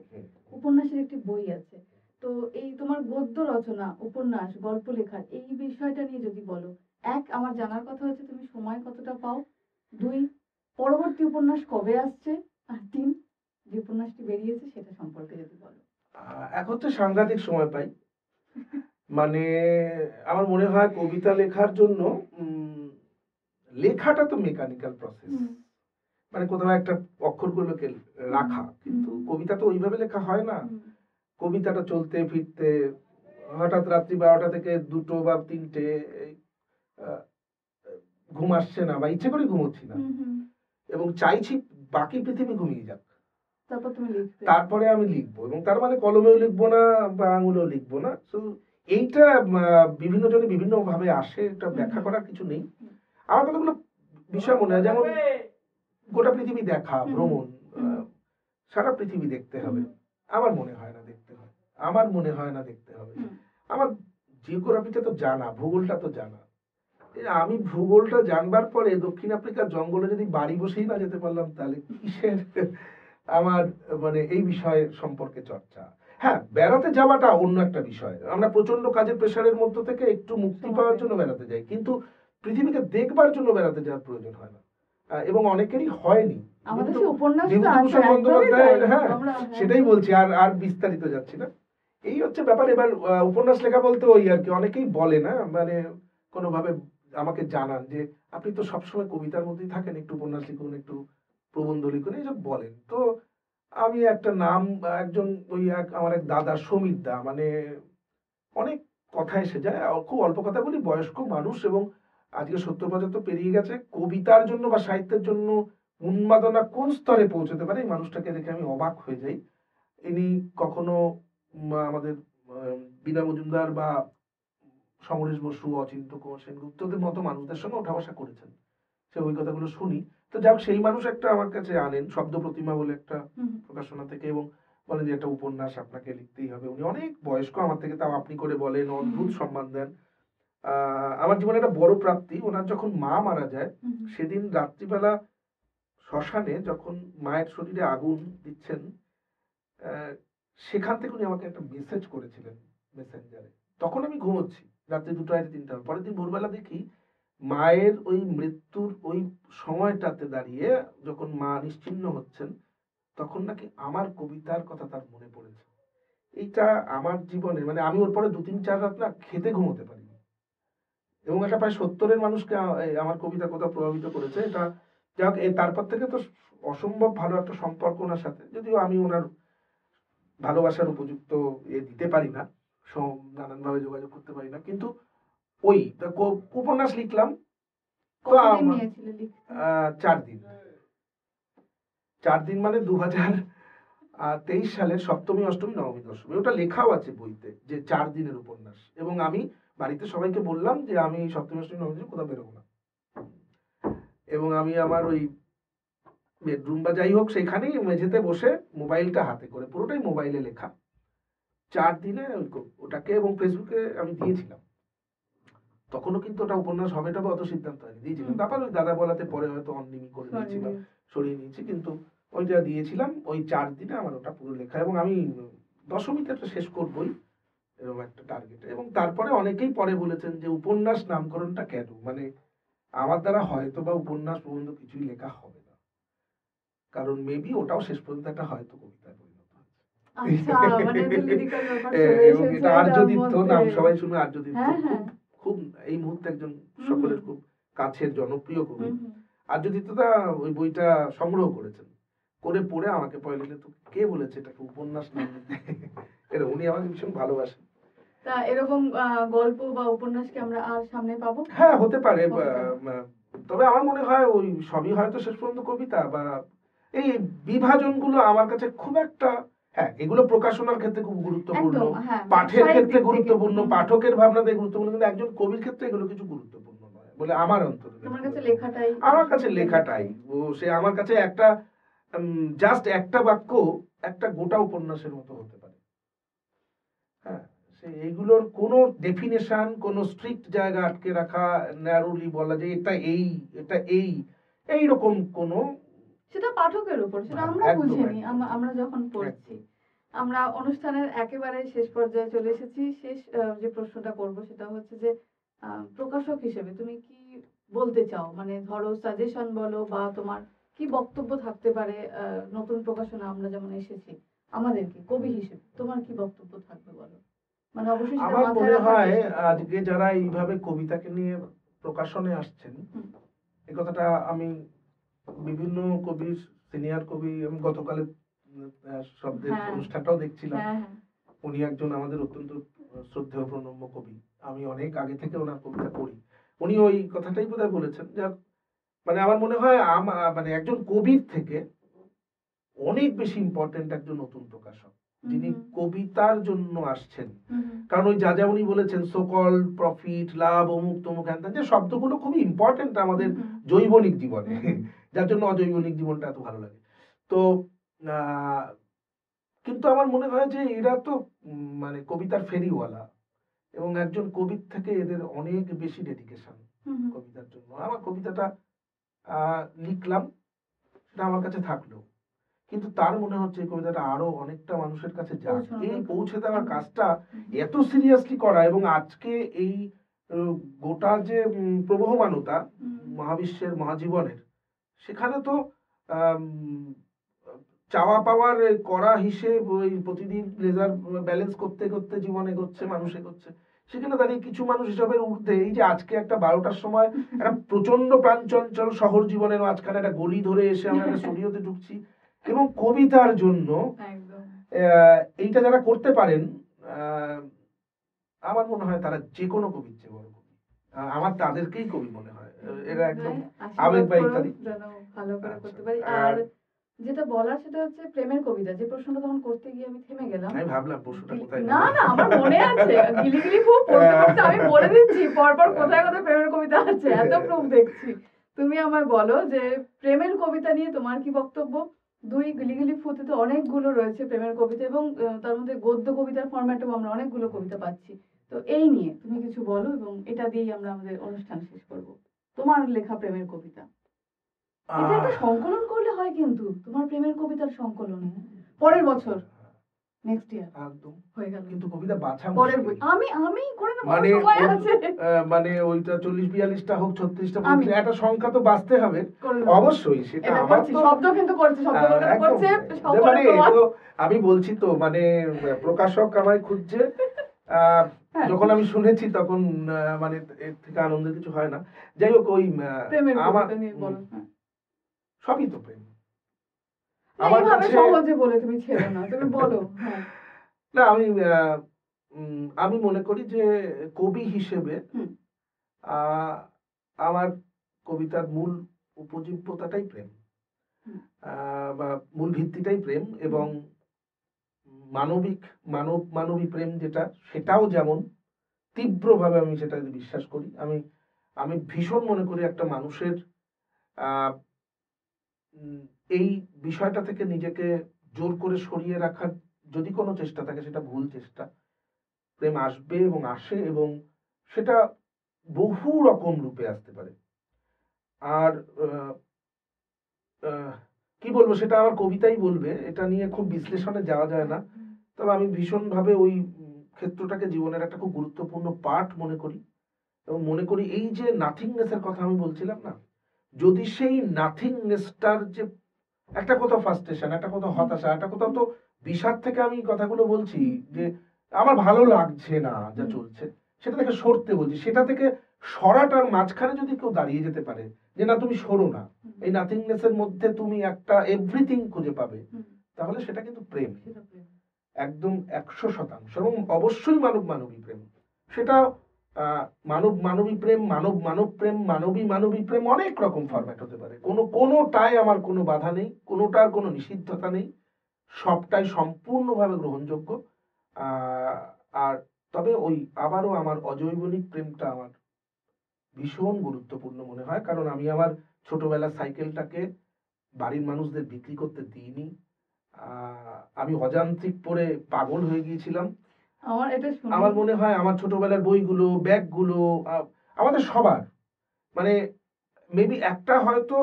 উপন্যাসের একটি বই আছে। তো এই তোমার গদ্য রচনা, উপন্যাস, গল্প লেখার এই বিষয়টা নিয়ে যদি বলো। এক, আমার জানার কথা হচ্ছে তুমি সময় কতটা পাও। 2, পরবর্তী উপন্যাস কবে আসছে। আর 3, যে উপন্যাসটি বেরিয়েছে সেটা সম্পর্কে যদি বলো। এখন তো সাংঘাতিক সময় পাই, মানে আমার মনে হয় কবিতা লেখার জন্য লেখাটা তো মেকানিক্যাল প্রসেস, মানে কোথাও একটা অক্ষরগুলোকে রাখা, কিন্তু কবিতা তো ওইভাবে লেখা হয় না। কবিতাটা চলতে ফিরতে হঠাৎ রাত্রি 12টা থেকে 2টো বা 3টে ঘুম আসছে না বা ইচ্ছে করে ঘুমোচ্ছি না, এবং চাইছি বাকি পৃথিবী ঘুমিয়ে যাক, তারপর তুমি লিখবে। তারপরে আমি লিখবো, এবং তার মানে কলমেও লিখবো না বা আঙুলেও লিখবো না। তো এইটা বিভিন্ন জনে বিভিন্ন ভাবে আসে, এটা ব্যাখ্যা করার কিছু নেই। আমার কতগুলো বিষয় মনে হয়, যেমন গোটা পৃথিবী দেখা, ভ্রমণ, সারা পৃথিবী দেখতে হবে, আমার মনে হয় না দেখতে হবে, আমার মনে হয় না দেখতে হবে। আমার জিওগ্রাফিটা তো জানা, ভূগোলটা তো জানা। আমি ভূগোলটা জানবার পরে দক্ষিণ আফ্রিকার জঙ্গলে যদি বাড়ি বসেই না যেতে পারলাম, তাহলে কিসের আমার মানে এই বিষয় সম্পর্কে চর্চা। হ্যাঁ, বেড়াতে যাওয়াটা অন্য একটা বিষয়। আমরা প্রচন্ড কাজের প্রেশারের মধ্য থেকে একটু মুক্তি পাওয়ার জন্য বেড়াতে যাই, কিন্তু পৃথিবীকে দেখবার জন্য বেড়াতে যাওয়ার প্রয়োজন হয় না, এবং অনেকেরই হয়নি। আমাদের সেই উপন্যাস তো আছে, বিভূতিভূষণ একদমই বন্দ্যোপাধ্যায়ের, তাই। হ্যাঁ সেটাই বলছি, আর আর বিস্তারিত যাচ্ছি না। এই হচ্ছে ব্যাপার। এবার উপন্যাস লেখা বলতে ওই আর কি, অনেকেই বলে না, মানে কোনোভাবে আমাকে জানান যে আপনি তো সবসময় কবিতার মধ্যেই থাকেন, একটু উপন্যাস লিখুন, একটু প্রবন্ধ লিখুন, এইসব বলেন। তো আমি একটা নাম, একজন ওই আমার এক দাদা সমীর দা, মানে অনেক কথা এসে যায়, খুব অল্প কথা বলি, বয়স্ক মানুষ, এবং আজকে 70-75 পেরিয়ে গেছে। কবিতার জন্য বা সাহিত্যের জন্য উন্মাদনা কোন স্তরে পৌঁছতে পারে, এই মানুষটাকে দেখে আমি অবাক হয়ে যাই। ইনি কখনো আমাদের বীণা মজুমদার বা সমরেশ বসু, অচিন্ত্য কুমার সেনগুপ্তদের মতো মানুষদের সঙ্গে ওঠা বসা করেছেন, সে ওই কথাগুলো শুনি। তো যাই হোক, সেই মানুষ একটা আমার কাছে আনেন শব্দ প্রতিমা বলে একটা প্রকাশনা থেকে, এবং বলেন যে একটা উপন্যাস আপনাকে লিখতেই হবে। উনি অনেক বয়স্ক, আমার থেকে তাও আপনি করে বলেন, অদ্ভুত সম্মান দেন। আমার জীবনে একটা বড় প্রাপ্তি, ওনার যখন মা মারা যায় সেদিন রাত্রিবেলা শ্মশানে যখন মায়ের শরীরে আগুন দিচ্ছেন, সেখান থেকে উনি আমাকে একটা মেসেজ করেছিলেন মেসেঞ্জারে। তখন আমি ঘুমোচ্ছি, রাত্রি 2টা 3টা। পরের দিন ভোরবেলা দেখি মায়ের ওই মৃত্যুর ওই সময়টাতে দাঁড়িয়ে যখন মা নিশ্চিহ্ন হচ্ছেন, তখন নাকি আমার কবিতার কথা তার মনে পড়েছে। এইটা আমার জীবনে, মানে আমি ওর পরে 2-3-4 রাত না খেতে ঘুমোতে পারিনি, এবং একটা প্রায় 70-এর মানুষকে আমার কবিতা কোথাও প্রভাবিত করেছে। এটা যাক, তারপর থেকে তো অসম্ভব ভালো একটা সম্পর্ক ওনার সাথে, যদিও আমি ওনার ভালোবাসার উপযুক্ত দিতে পারি না, নানানভাবে যোগাযোগ করতে পারি না, কিন্তু ওই উপন্যাস লিখলাম তো কতদিন নিয়েছিলে লিখতে? 4 দিন। 4 দিন মানে 2023 সালের সপ্তমী, অষ্টমী, নবমী, দশমী। ওটা লেখাও আছে বইতে যে 4 দিনের উপন্যাস। এবং আমি বাড়িতে সবাইকে বললাম যে আমি সপ্তমী, অষ্টমী, নবমী দিন কোথাও বেরোবো না, এবং আমি আমার ওই বেডরুম বা যাই হোক সেখানেই মেঝেতে বসে মোবাইলটা হাতে করে, পুরোটাই মোবাইলে লেখা, 4 দিনে ওটাকে, এবং ফেসবুকে আমি দিয়েছিলাম। তখনও কিন্তু ওটা উপন্যাস হবে তবে অত সিদ্ধান্ত হয়নি, দিয়েছিলাম। তারপর ওই দাদা বলাতে পরে হয়তো অন্যমি করে দিয়েছি বা সরিয়ে নিয়েছি, কিন্তু ওইটা দিয়েছিলাম। ওই 4 দিনে আমার ওটা পুরো লেখা, এবং আমি দশমীতে একটা শেষ করবই এরকম একটা টার্গেট। এবং তারপরে অনেকেই পরে বলেছেন যে উপন্যাস নামকরণটা কেন, মানে আমার দ্বারা হয়তো বা উপন্যাস প্রবন্ধ কিছুই লেখা হবে না, কারণ মেবি ওটাও শেষ পর্যন্ত একটা হয়তো কবিতায় পরিণত হচ্ছে। আচ্ছা, মানে একটা লিরিক্যাল ব্যাপার চলে এবং এসেছে এটা এটার আর্যদীপ্ত মধ্যে। নাম, সবাই শুনবে আর্যদীপ্ত, হ্যাঁ, খুব হ্যাঁ। খুব এই মুহূর্তে একজন সকলের খুব কাছের জনপ্রিয় কবি। আর্যদীপ্তদা ওই বইটা সংগ্রহ করেছেন, করে পড়ে আমাকে পরে লিখলে, তো কে বলেছে এটাকে উপন্যাস নাম দিতে? এটা উনি আমাকে ভীষণ ভালোবাসেন। তা এরকম গল্প বা উপন্যাস কি আমরা আর সামনে পাবো? হ্যাঁ, হতে পারে। হতে পারে। তবে আমার মনে হয় ওই সবই হয়তো শেষ পর্যন্ত কবিতা, বা এই বিভাজনগুলো আমার কাছে খুব একটা, হ্যাঁ এগুলো প্রকাশনার ক্ষেত্রে খুব গুরুত্বপূর্ণ, একদম, হ্যাঁ, পাঠের ব্যবসায়িক ক্ষেত্রে দিক থেকে। গুরুত্বপূর্ণ, পাঠকের ভাবনাতে গুরুত্বপূর্ণ, কিন্তু একজন কবির ক্ষেত্রে এগুলো কিছু গুরুত্বপূর্ণ নয় বলে আমার অন্তরে তোমার মনে কাছে হয়। লেখাটাই আমার কাছে লেখাটাই, ও সে আমার কাছে একটা জাস্ট একটা বাক্য একটা গোটা উপন্যাসের মতো হতে পারে। হ্যাঁ, এইগুলোর কোনো ডেফিনেশন, কোনো স্ট্রিক্ট জায়গা আটকে রাখা, ন্যারোলি বলা যে এটা এই, এটা এই রকম কোনো, সেটা পাঠকের উপর, সেটা আমরা একদম বুঝে নিই একদম আমরা যখন পড়ছি। আমরা অনুষ্ঠানের একেবারে শেষ পর্যায়ে চলে এসেছি। শেষ যে প্রশ্নটা করব সেটা হচ্ছে যে প্রকাশক হিসেবে তুমি কি বলতে চাও, মানে ধরো সাজেশন বলো বা তোমার কি বক্তব্য থাকতে পারে নতুন প্রকাশনা আমরা যেমন এসেছি, আমাদেরকে কবি হিসেবে তোমার কি বক্তব্য থাকবে বলো, মানে অবশ্যই সেটা আমার মাথায় মনে রাখার হয় চেষ্টা করো। আজকে যারা এইভাবে কবিতাকে নিয়ে প্রকাশনে আসছেন, এই কথাটা আমি বিভিন্ন কবির, সিনিয়র কবি, আমি গতকালের শব্দের অনুষ্ঠানটাও দেখছিলাম, উনি একজন আমাদের অত্যন্ত শ্রদ্ধেয় প্রণম্য কবি, আমি অনেক আগে থেকে ওনার কবিতা পড়ি, উনি ওই কথাটাই বোধহয় বলেছেন যে মানে আমার মনে হয় মানে একজন কবির থেকে অনেক বেশি ইম্পর্টেন্ট একজন নতুন প্রকাশক। যিনি হুম। কবিতার জন্য আসছেন। হুম হুম। কারণ ওই যা উনি বলেছেন সোকল প্রফিট লাভ অমুক তমুক হ্যান ত্যান, যে শব্দগুলো খুবই ইম্পর্টেন্ট আমাদের হুম হুম। জৈবনিক জীবনে, হুম। যার জন্য অজৈবনিক জীবনটা এত ভালো লাগে। তো আহ, কিন্তু আমার মনে হয় যে এরা তো মানে কবিতার ফেরিওয়ালা, এবং একজন কবির থেকে এদের অনেক বেশি ডেডিকেশন হুম হুম। কবিতার জন্য। আমার কবিতাটা লিখলাম, সেটা আমার কাছে থাকলো, কিন্তু তার মনে হচ্ছে এই কবিতাটা আরো অনেকটা মানুষের কাছে যাক। পৌঁছানো এই দরকার। পৌঁছে দেওয়ার একদম। কাজটা হুম এত সিরিয়াসলি করা, এবং আজকে এই গোটা যে প্রবহমানতা হুম। মহাবিশ্বের মহাজীবনের, সেখানে তো আম, চাওয়া পাওয়ার করা হিসেব, ওই প্রতিদিন রেজার্ভ ব্যালেন্স করতে করতে জীবন এগোচ্ছে, মানুষ এগোচ্ছে, সেখানে দাঁড়িয়ে কিছু মানুষ হিসাবের ঊর্ধ্বে এই যে আজকে একটা 12টার সময় একটা প্রচন্ড প্রাণচঞ্চল শহর জীবনের মাঝখানে একটা গলি ধরে এসে আমরা একটা স্টুডিওতে ঢুকছি, এবং কবিতার জন্য একদম। এইটা যারা করতে পারেন, আহ, আমার মনে হয় তারা যে কোনো কবির চেয়ে বড় কবি। আমার তাদেরকেই কবি মনে হয়। এরা একদম আশীর্বাদ আবেগ বা করো ইত্যাদি। যেন ভালো করে আচ্ছা, করতে পারি। আর আর যেটা বলার সেটা হচ্ছে প্রেমের কবিতা, যে প্রশ্নটা তখন করতে গিয়ে আমি থেমে গেলাম। আমি ভাবলাম পশুটা কোথায় না গেল। না, আমার মনে আছে গিলি গিলি ফুল পড়তে পড়তে আমি বলে দিচ্ছি পরপর কোথায় কোথায় প্রেমের কবিতা আছে, এত প্রুফ দেখছি। তুমি আমায় বলো যে প্রেমের কবিতা নিয়ে তোমার কি বক্তব্য? দুই গিলি গিলি ফুতে তো অনেকগুলো রয়েছে প্রেমের কবিতা, এবং তার মধ্যে গদ্য কবিতার ফরম্যাটেও আমরা অনেকগুলো কবিতা পাচ্ছি। তো এই নিয়ে তুমি কিছু বলো, এবং এটা দিয়েই আমরা আমাদের অনুষ্ঠান শেষ করব। তোমার লেখা প্রেমের কবিতা, এটা একটা আহ, সংকলন করলে হয়, কিন্তু তোমার প্রেমের কবিতার সংকলনে পরের বছর, নেক্সট ইয়ার একদম। হয়ে গেল। কিন্তু কবিতা বাছা পরের মুশকিল। বই আমি আমি করে নেবো, মানে সময় ওর, আছে। মানে ওইটা 40-42টা হোক, 36টা আমি একটা সংখ্যা তো বাঁচতে হবে করে নেবো। অবশ্যই, সেটা এটা আমার করছি, তো শব্দ কিন্তু করছি, শব্দ কলকাতা একদম। করছে, সকলে মানে তোমার। এগুলো আমি বলছি তো, মানে প্রকাশক আমায় খুঁজছে। আহ, হ্যাঁ, যখন আমি শুনেছি তখন মানে এর থেকে আনন্দের কিছু হয় না। যাই হোক, ওই প্রেমের আমার কবিতা নিয়ে বলো। হ্যাঁ, সবই তো প্রেম না আমার এইভাবে কাছে। সহজে বলে তুমি ছেড়ো না, তুমি বলো। হ্যাঁ। না, আমি মনে করি যে কবি হিসেবে হুম আহ, আমার কবিতার মূল উপজীব্যতাটাই প্রেম, হুম বা মূল ভিত্তিটাই প্রেম, এবং মানবিক মানবী প্রেম যেটা, সেটাও যেমন তীব্রভাবে আমি সেটা বিশ্বাস করি। আমি আমি ভীষণ মনে করি একটা মানুষের আহ, এই বিষয়টা থেকে নিজেকে জোর করে সরিয়ে রাখার যদি কোনো চেষ্টা থাকে, সেটা ভুল চেষ্টা। প্রেম আসবে এবং আসে, এবং সেটা বহু রকম রূপে আসতে পারে। আর আহ, আহ, কি বলবো, সেটা আমার কবিতাই বলবে, এটা নিয়ে খুব বিশ্লেষণে যাওয়া যায় না। তবে আমি ভীষণভাবে ওই ক্ষেত্রটাকে জীবনের একটা খুব গুরুত্বপূর্ণ পার্ট মনে করি, এবং মনে করি এই যে নাথিংনেসের কথা আমি বলছিলাম না, যদি সেই নাথিংনেসটার যে একটা কোথাও ফ্রাস্ট্রেশন, একটা কোথাও হতাশা, একটা কোথাও তো বিষাদ থেকে আমি কথাগুলো বলছি, যে আমার ভালো লাগছে না যা চলছে, সেটা থেকে সরতে বলছি, সেটা থেকে সরাটার মাঝখানে যদি কেউ দাঁড়িয়ে যেতে পারে, যে না তুমি সরো না, এই নাথিংনেসের মধ্যে তুমি একটা এভরিথিং খুঁজে পাবে, তাহলে সেটা কিন্তু প্রেম, একদম 100%। এবং অবশ্যই মানবী প্রেম, সেটা মানবী প্রেম, মানব প্রেম, মানবী প্রেম, অনেক রকম ফরম্যাট হতে পারে। কোনোটাই আমার কোনো বাধা নেই, কোনোটার কোনো নিষিদ্ধতা নেই, সবটাই সম্পূর্ণভাবে গ্রহণযোগ্য। আহ, আর তবে ওই আবারও আমার অজৈবনিক প্রেমটা আমার ভীষণ গুরুত্বপূর্ণ মনে হয়, কারণ আমি আমার ছোটবেলার সাইকেলটাকে বাড়ির মানুষদের বিক্রি করতে দিইনি। আমি অযান্ত্রিক পরে পাগল হয়ে গিয়েছিলাম। আমার এটা শুনে আমার মনে হয় আমার ছোটবেলার বইগুলো, ব্যাগগুলো, আমাদের সবার, মানে মেবি একটা হয়তো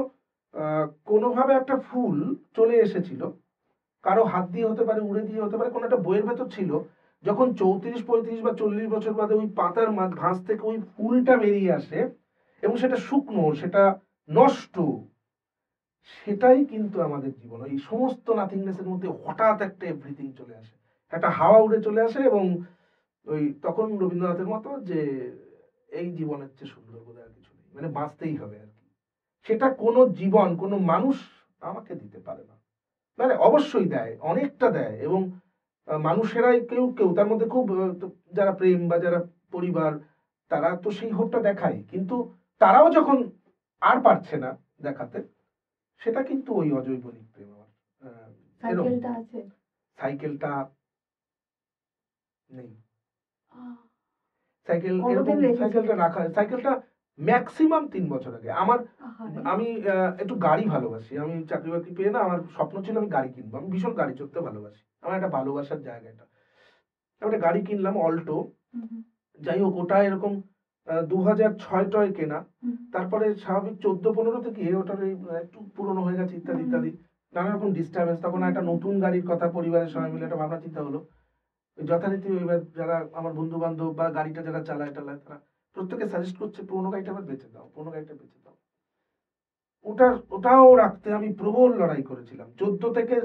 কোনোভাবে একটা ফুল চলে এসেছিল, কারো হাত দিয়ে হতে পারে, উড়ে দিয়ে হতে পারে, কোনো একটা বইয়ের ভেতর ছিল, যখন 34-35 বা 40 বছর বাদে ওই পাতার ভাঁজ থেকে ওই ফুলটা বেরিয়ে আসে, এবং সেটা শুকনো, সেটা নষ্ট, সেটাই কিন্তু আমাদের জীবন। ওই সমস্ত নাথিংনেসের মধ্যে হঠাৎ একটা এভরিথিং চলে আসে, একটা হাওয়া উড়ে চলে আসে, এবং ওই তখন রবীন্দ্রনাথের মতো যে এই জীবনের চেয়ে সুন্দর বোধ আর কিছু নেই, মানে বাঁচতেই হবে আর কি। সেটা কোনো জীবন, কোনো মানুষ আমাকে দিতে পারে না। মানে অবশ্যই দেয়, অনেকটা দেয়, এবং মানুষেরাই কেউ কেউ তার মধ্যে খুব যারা প্রেম বা যারা পরিবার, তারা তো সেই হোপটা দেখায়, কিন্তু তারাও যখন আর পারছে না দেখাতে, সেটা কিন্তু ওই অজৈবনিক প্রেম আমার। এরকম সাইকেলটা আছে। সাইকেলটা নেই। আহ, সাইকেল কতদিন এরকম রেখেছিলেন? সাইকেলটা ম্যাক্সিমাম 3 বছর আগে। আমার আহারে। আমি একটু গাড়ি ভালোবাসি। আমি চাকরি বাকরি পেয়ে না আমার স্বপ্ন ছিল আমি গাড়ি কিনবো। আমি ভীষণ গাড়ি চড়তে ভালোবাসি। আমার একটা ভালোবাসার জায়গা এটা। আমি একটা গাড়ি কিনলাম অল্টো। হুম, হুম, যাই হোক ওটা এরকম 2006 কেনা। হুম, তারপরে স্বাভাবিক 14-15 থেকে ওটার এই একটু পুরনো হয়ে গেছে ইত্যাদি হুম, ইত্যাদি নানা রকম ডিস্টার্বেন্স। তখন একটা নতুন গাড়ির কথা পরিবারের সবাই মিলে একটা ভাবনা চিন্তা হলো। ওই যথারীতি এবার যারা আমার বন্ধু বান্ধব বা গাড়িটা যারা চালায় টালায় তারা প্রত্যেকে সাজেস্ট করছে পুরোনো গাড়িটা আবার বেঁচে দাও, পুরোনো গাড়িটা বেঁচে দাও। ওটাও রাখতে আমি প্রবল লড়াই করেছিলাম। 14 থেকে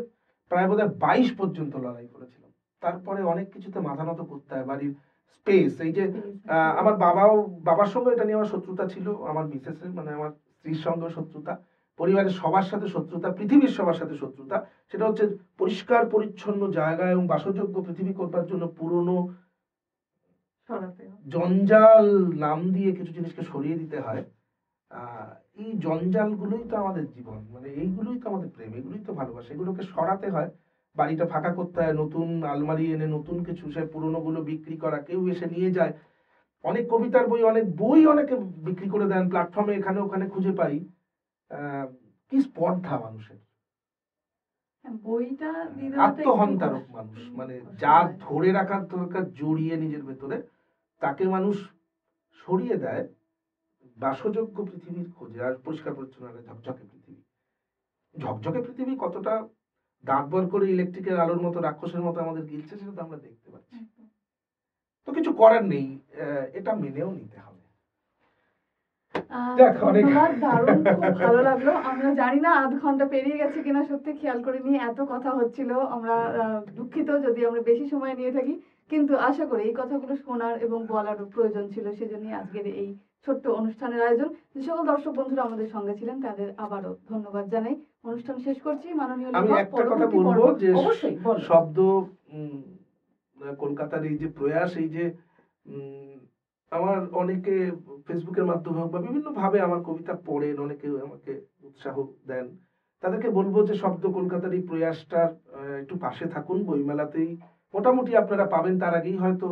প্রায় বোধহয় 22 পর্যন্ত লড়াই করেছিলাম। তারপরে অনেক কিছুতে মাথা নত করতে হয়। বাড়ির স্পেস, এই যে আমার বাবার সঙ্গে এটা নিয়ে আমার শত্রুতা ছিল, আমার মিসেসের মানে আমার স্ত্রীর সঙ্গে শত্রুতা, পরিবারের সবার সাথে শত্রুতা, পৃথিবীর সবার সাথে শত্রুতা। সেটা হচ্ছে পরিষ্কার পরিচ্ছন্ন জায়গা এবং বাসযোগ্য পৃথিবী করবার জন্য পুরনো সরাতে হবে। জঞ্জাল নাম দিয়ে কিছু জিনিসকে সরিয়ে দিতে হয়। আহ, এই জঞ্জালগুলোই তো আমাদের জীবন, মানে এইগুলোই তো আমাদের প্রেম, এগুলোই তো ভালোবাসা। এগুলোকে সরাতে হয়, বাড়িটা ফাঁকা করতে হয়, নতুন আলমারি এনে নতুন কিছু, সে পুরোনো গুলো বিক্রি করা, কেউ এসে নিয়ে যায়। অনেক কবিতার বই, অনেক বই অনেকে বিক্রি করে দেন প্ল্যাটফর্মে, এখানে ওখানে খুঁজে পাই। আহ, কি স্পর্ধা মানুষের, হ্যাঁ, বইটা দিয়ে দেওয়াটা একটু আত্মহন্তারক মানুষ, মানে যা অসহায়। ধরে রাখার দরকার জড়িয়ে নিজের ভেতরে তাকে মানুষ সরিয়ে দেয় বাসযোগ্য পৃথিবীর খোঁজে। আর পরিষ্কার পরিচ্ছন্ন একটা ঝকঝকে পৃথিবী, ঝকঝকে পৃথিবী কতটা দাঁত বার করে ইলেকট্রিকের আলোর মতো রাক্ষসের মতো আমাদের গিলছে সেটা তো আমরা দেখতে পাচ্ছি। একদম। তো কিছু করার নেই, এটা মেনেও নিতে হবে। যাক, অনেক ধন্যবাদ, দারুণ, খুব ভালো লাগলো। আমরা জানি না আধ ঘন্টা পেরিয়ে গেছে কিনা, সত্যি খেয়াল করিনি, এত কথা হচ্ছিল। আমরা দুঃখিত যদি আমরা বেশি সময় নিয়ে থাকি, কিন্তু আশা করি এই কথাগুলো শোনার এবং বলারও প্রয়োজন ছিল, সেজন্যই আজকের এই ছোট্ট অনুষ্ঠানের আয়োজন। যে সকল দর্শক বন্ধুরা আমাদের সঙ্গে ছিলেন তাদের আবারও ধন্যবাদ জানাই। অনুষ্ঠান শেষ করছি। মাননীয় আমি লেখক, একটা কথা পরবর্তী বলবো পর্ব যে অবশ্যই বলো। শব্দ উম, কলকাতার এই যে প্রয়াস, এই যে উম, আমার অনেকে ফেসবুকের মাধ্যমে হোক বা বিভিন্ন ভাবে আমার কবিতা পড়েন, অনেকে আমাকে উৎসাহ দেন, তাদেরকে বলবো যে শব্দ কলকাতার এই প্রয়াসটার একটু পাশে থাকুন। বইমেলাতেই মোটামুটি আপনারা পাবেন, তার আগেই হয়তো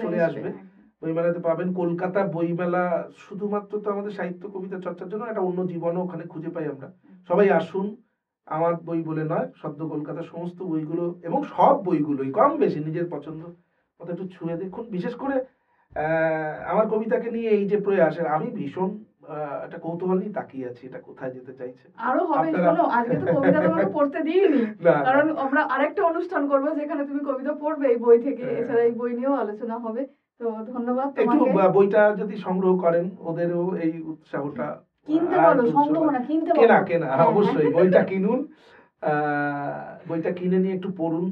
চলে আসবে। একদম। বইমেলাতে পাবেন। কলকাতা বইমেলা শুধুমাত্র তো আমাদের সাহিত্য কবিতা চর্চার জন্য, একটা অন্য জীবনও ওখানে খুঁজে পাই আমরা। সবাই আসুন, আমার বই বলে নয়, শব্দ কলকাতার সমস্ত বইগুলো এবং সব বইগুলোই কম বেশি নিজের পছন্দ মতো একটু ছুঁয়ে দেখুন। বিশেষ করে আমার কবিতাকে নিয়ে এই যে প্রয়াসের, আমি ভীষণ একটা কৌতূহল নিয়ে তাকিয়ে আছি, এটা কোথায় যেতে চাইছে। আরো হবে, আপনারা শোনো, আজকে তো কবিতা তোমাকে পড়তে দিইনি, না, কারণ আমরা আরেকটা অনুষ্ঠান করব যেখানে তুমি কবিতা পড়বে এই বই থেকে। হ্যাঁ। এছাড়া এই বই নিয়েও আলোচনা হবে। তো ধন্যবাদ একটু তোমাকে। বইটা যদি সংগ্রহ করেন, ওদেরও এই উৎসাহটা কিনতে আর বলো, একটু সংগ্রহ উৎসাহ না, কিনতে বলো। কেনা কেনা হ্যাঁ, অবশ্যই হ্যাঁ। বইটা কিনুন। বইটা কিনে নিয়ে একটু পড়ুন।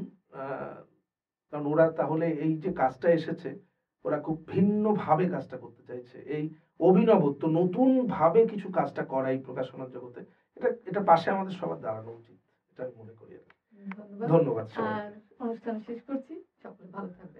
কারণ ওরা তাহলে এই যে কাজটা এসেছে, ওরা খুব ভিন্ন ভাবে কাজটা করতে চাইছে, এই অভিনবত্ব, নতুন ভাবে কিছু কাজটা করা এই প্রকাশনার জগতে, এটা পাশে আমাদের সবার দাঁড়ানো উচিত, এটা আমি মনে করি। ধন্যবাদ। ধন্যবাদ সবাই। আর অনুষ্ঠান শেষ করছি। সকলে ভালো থাকবে।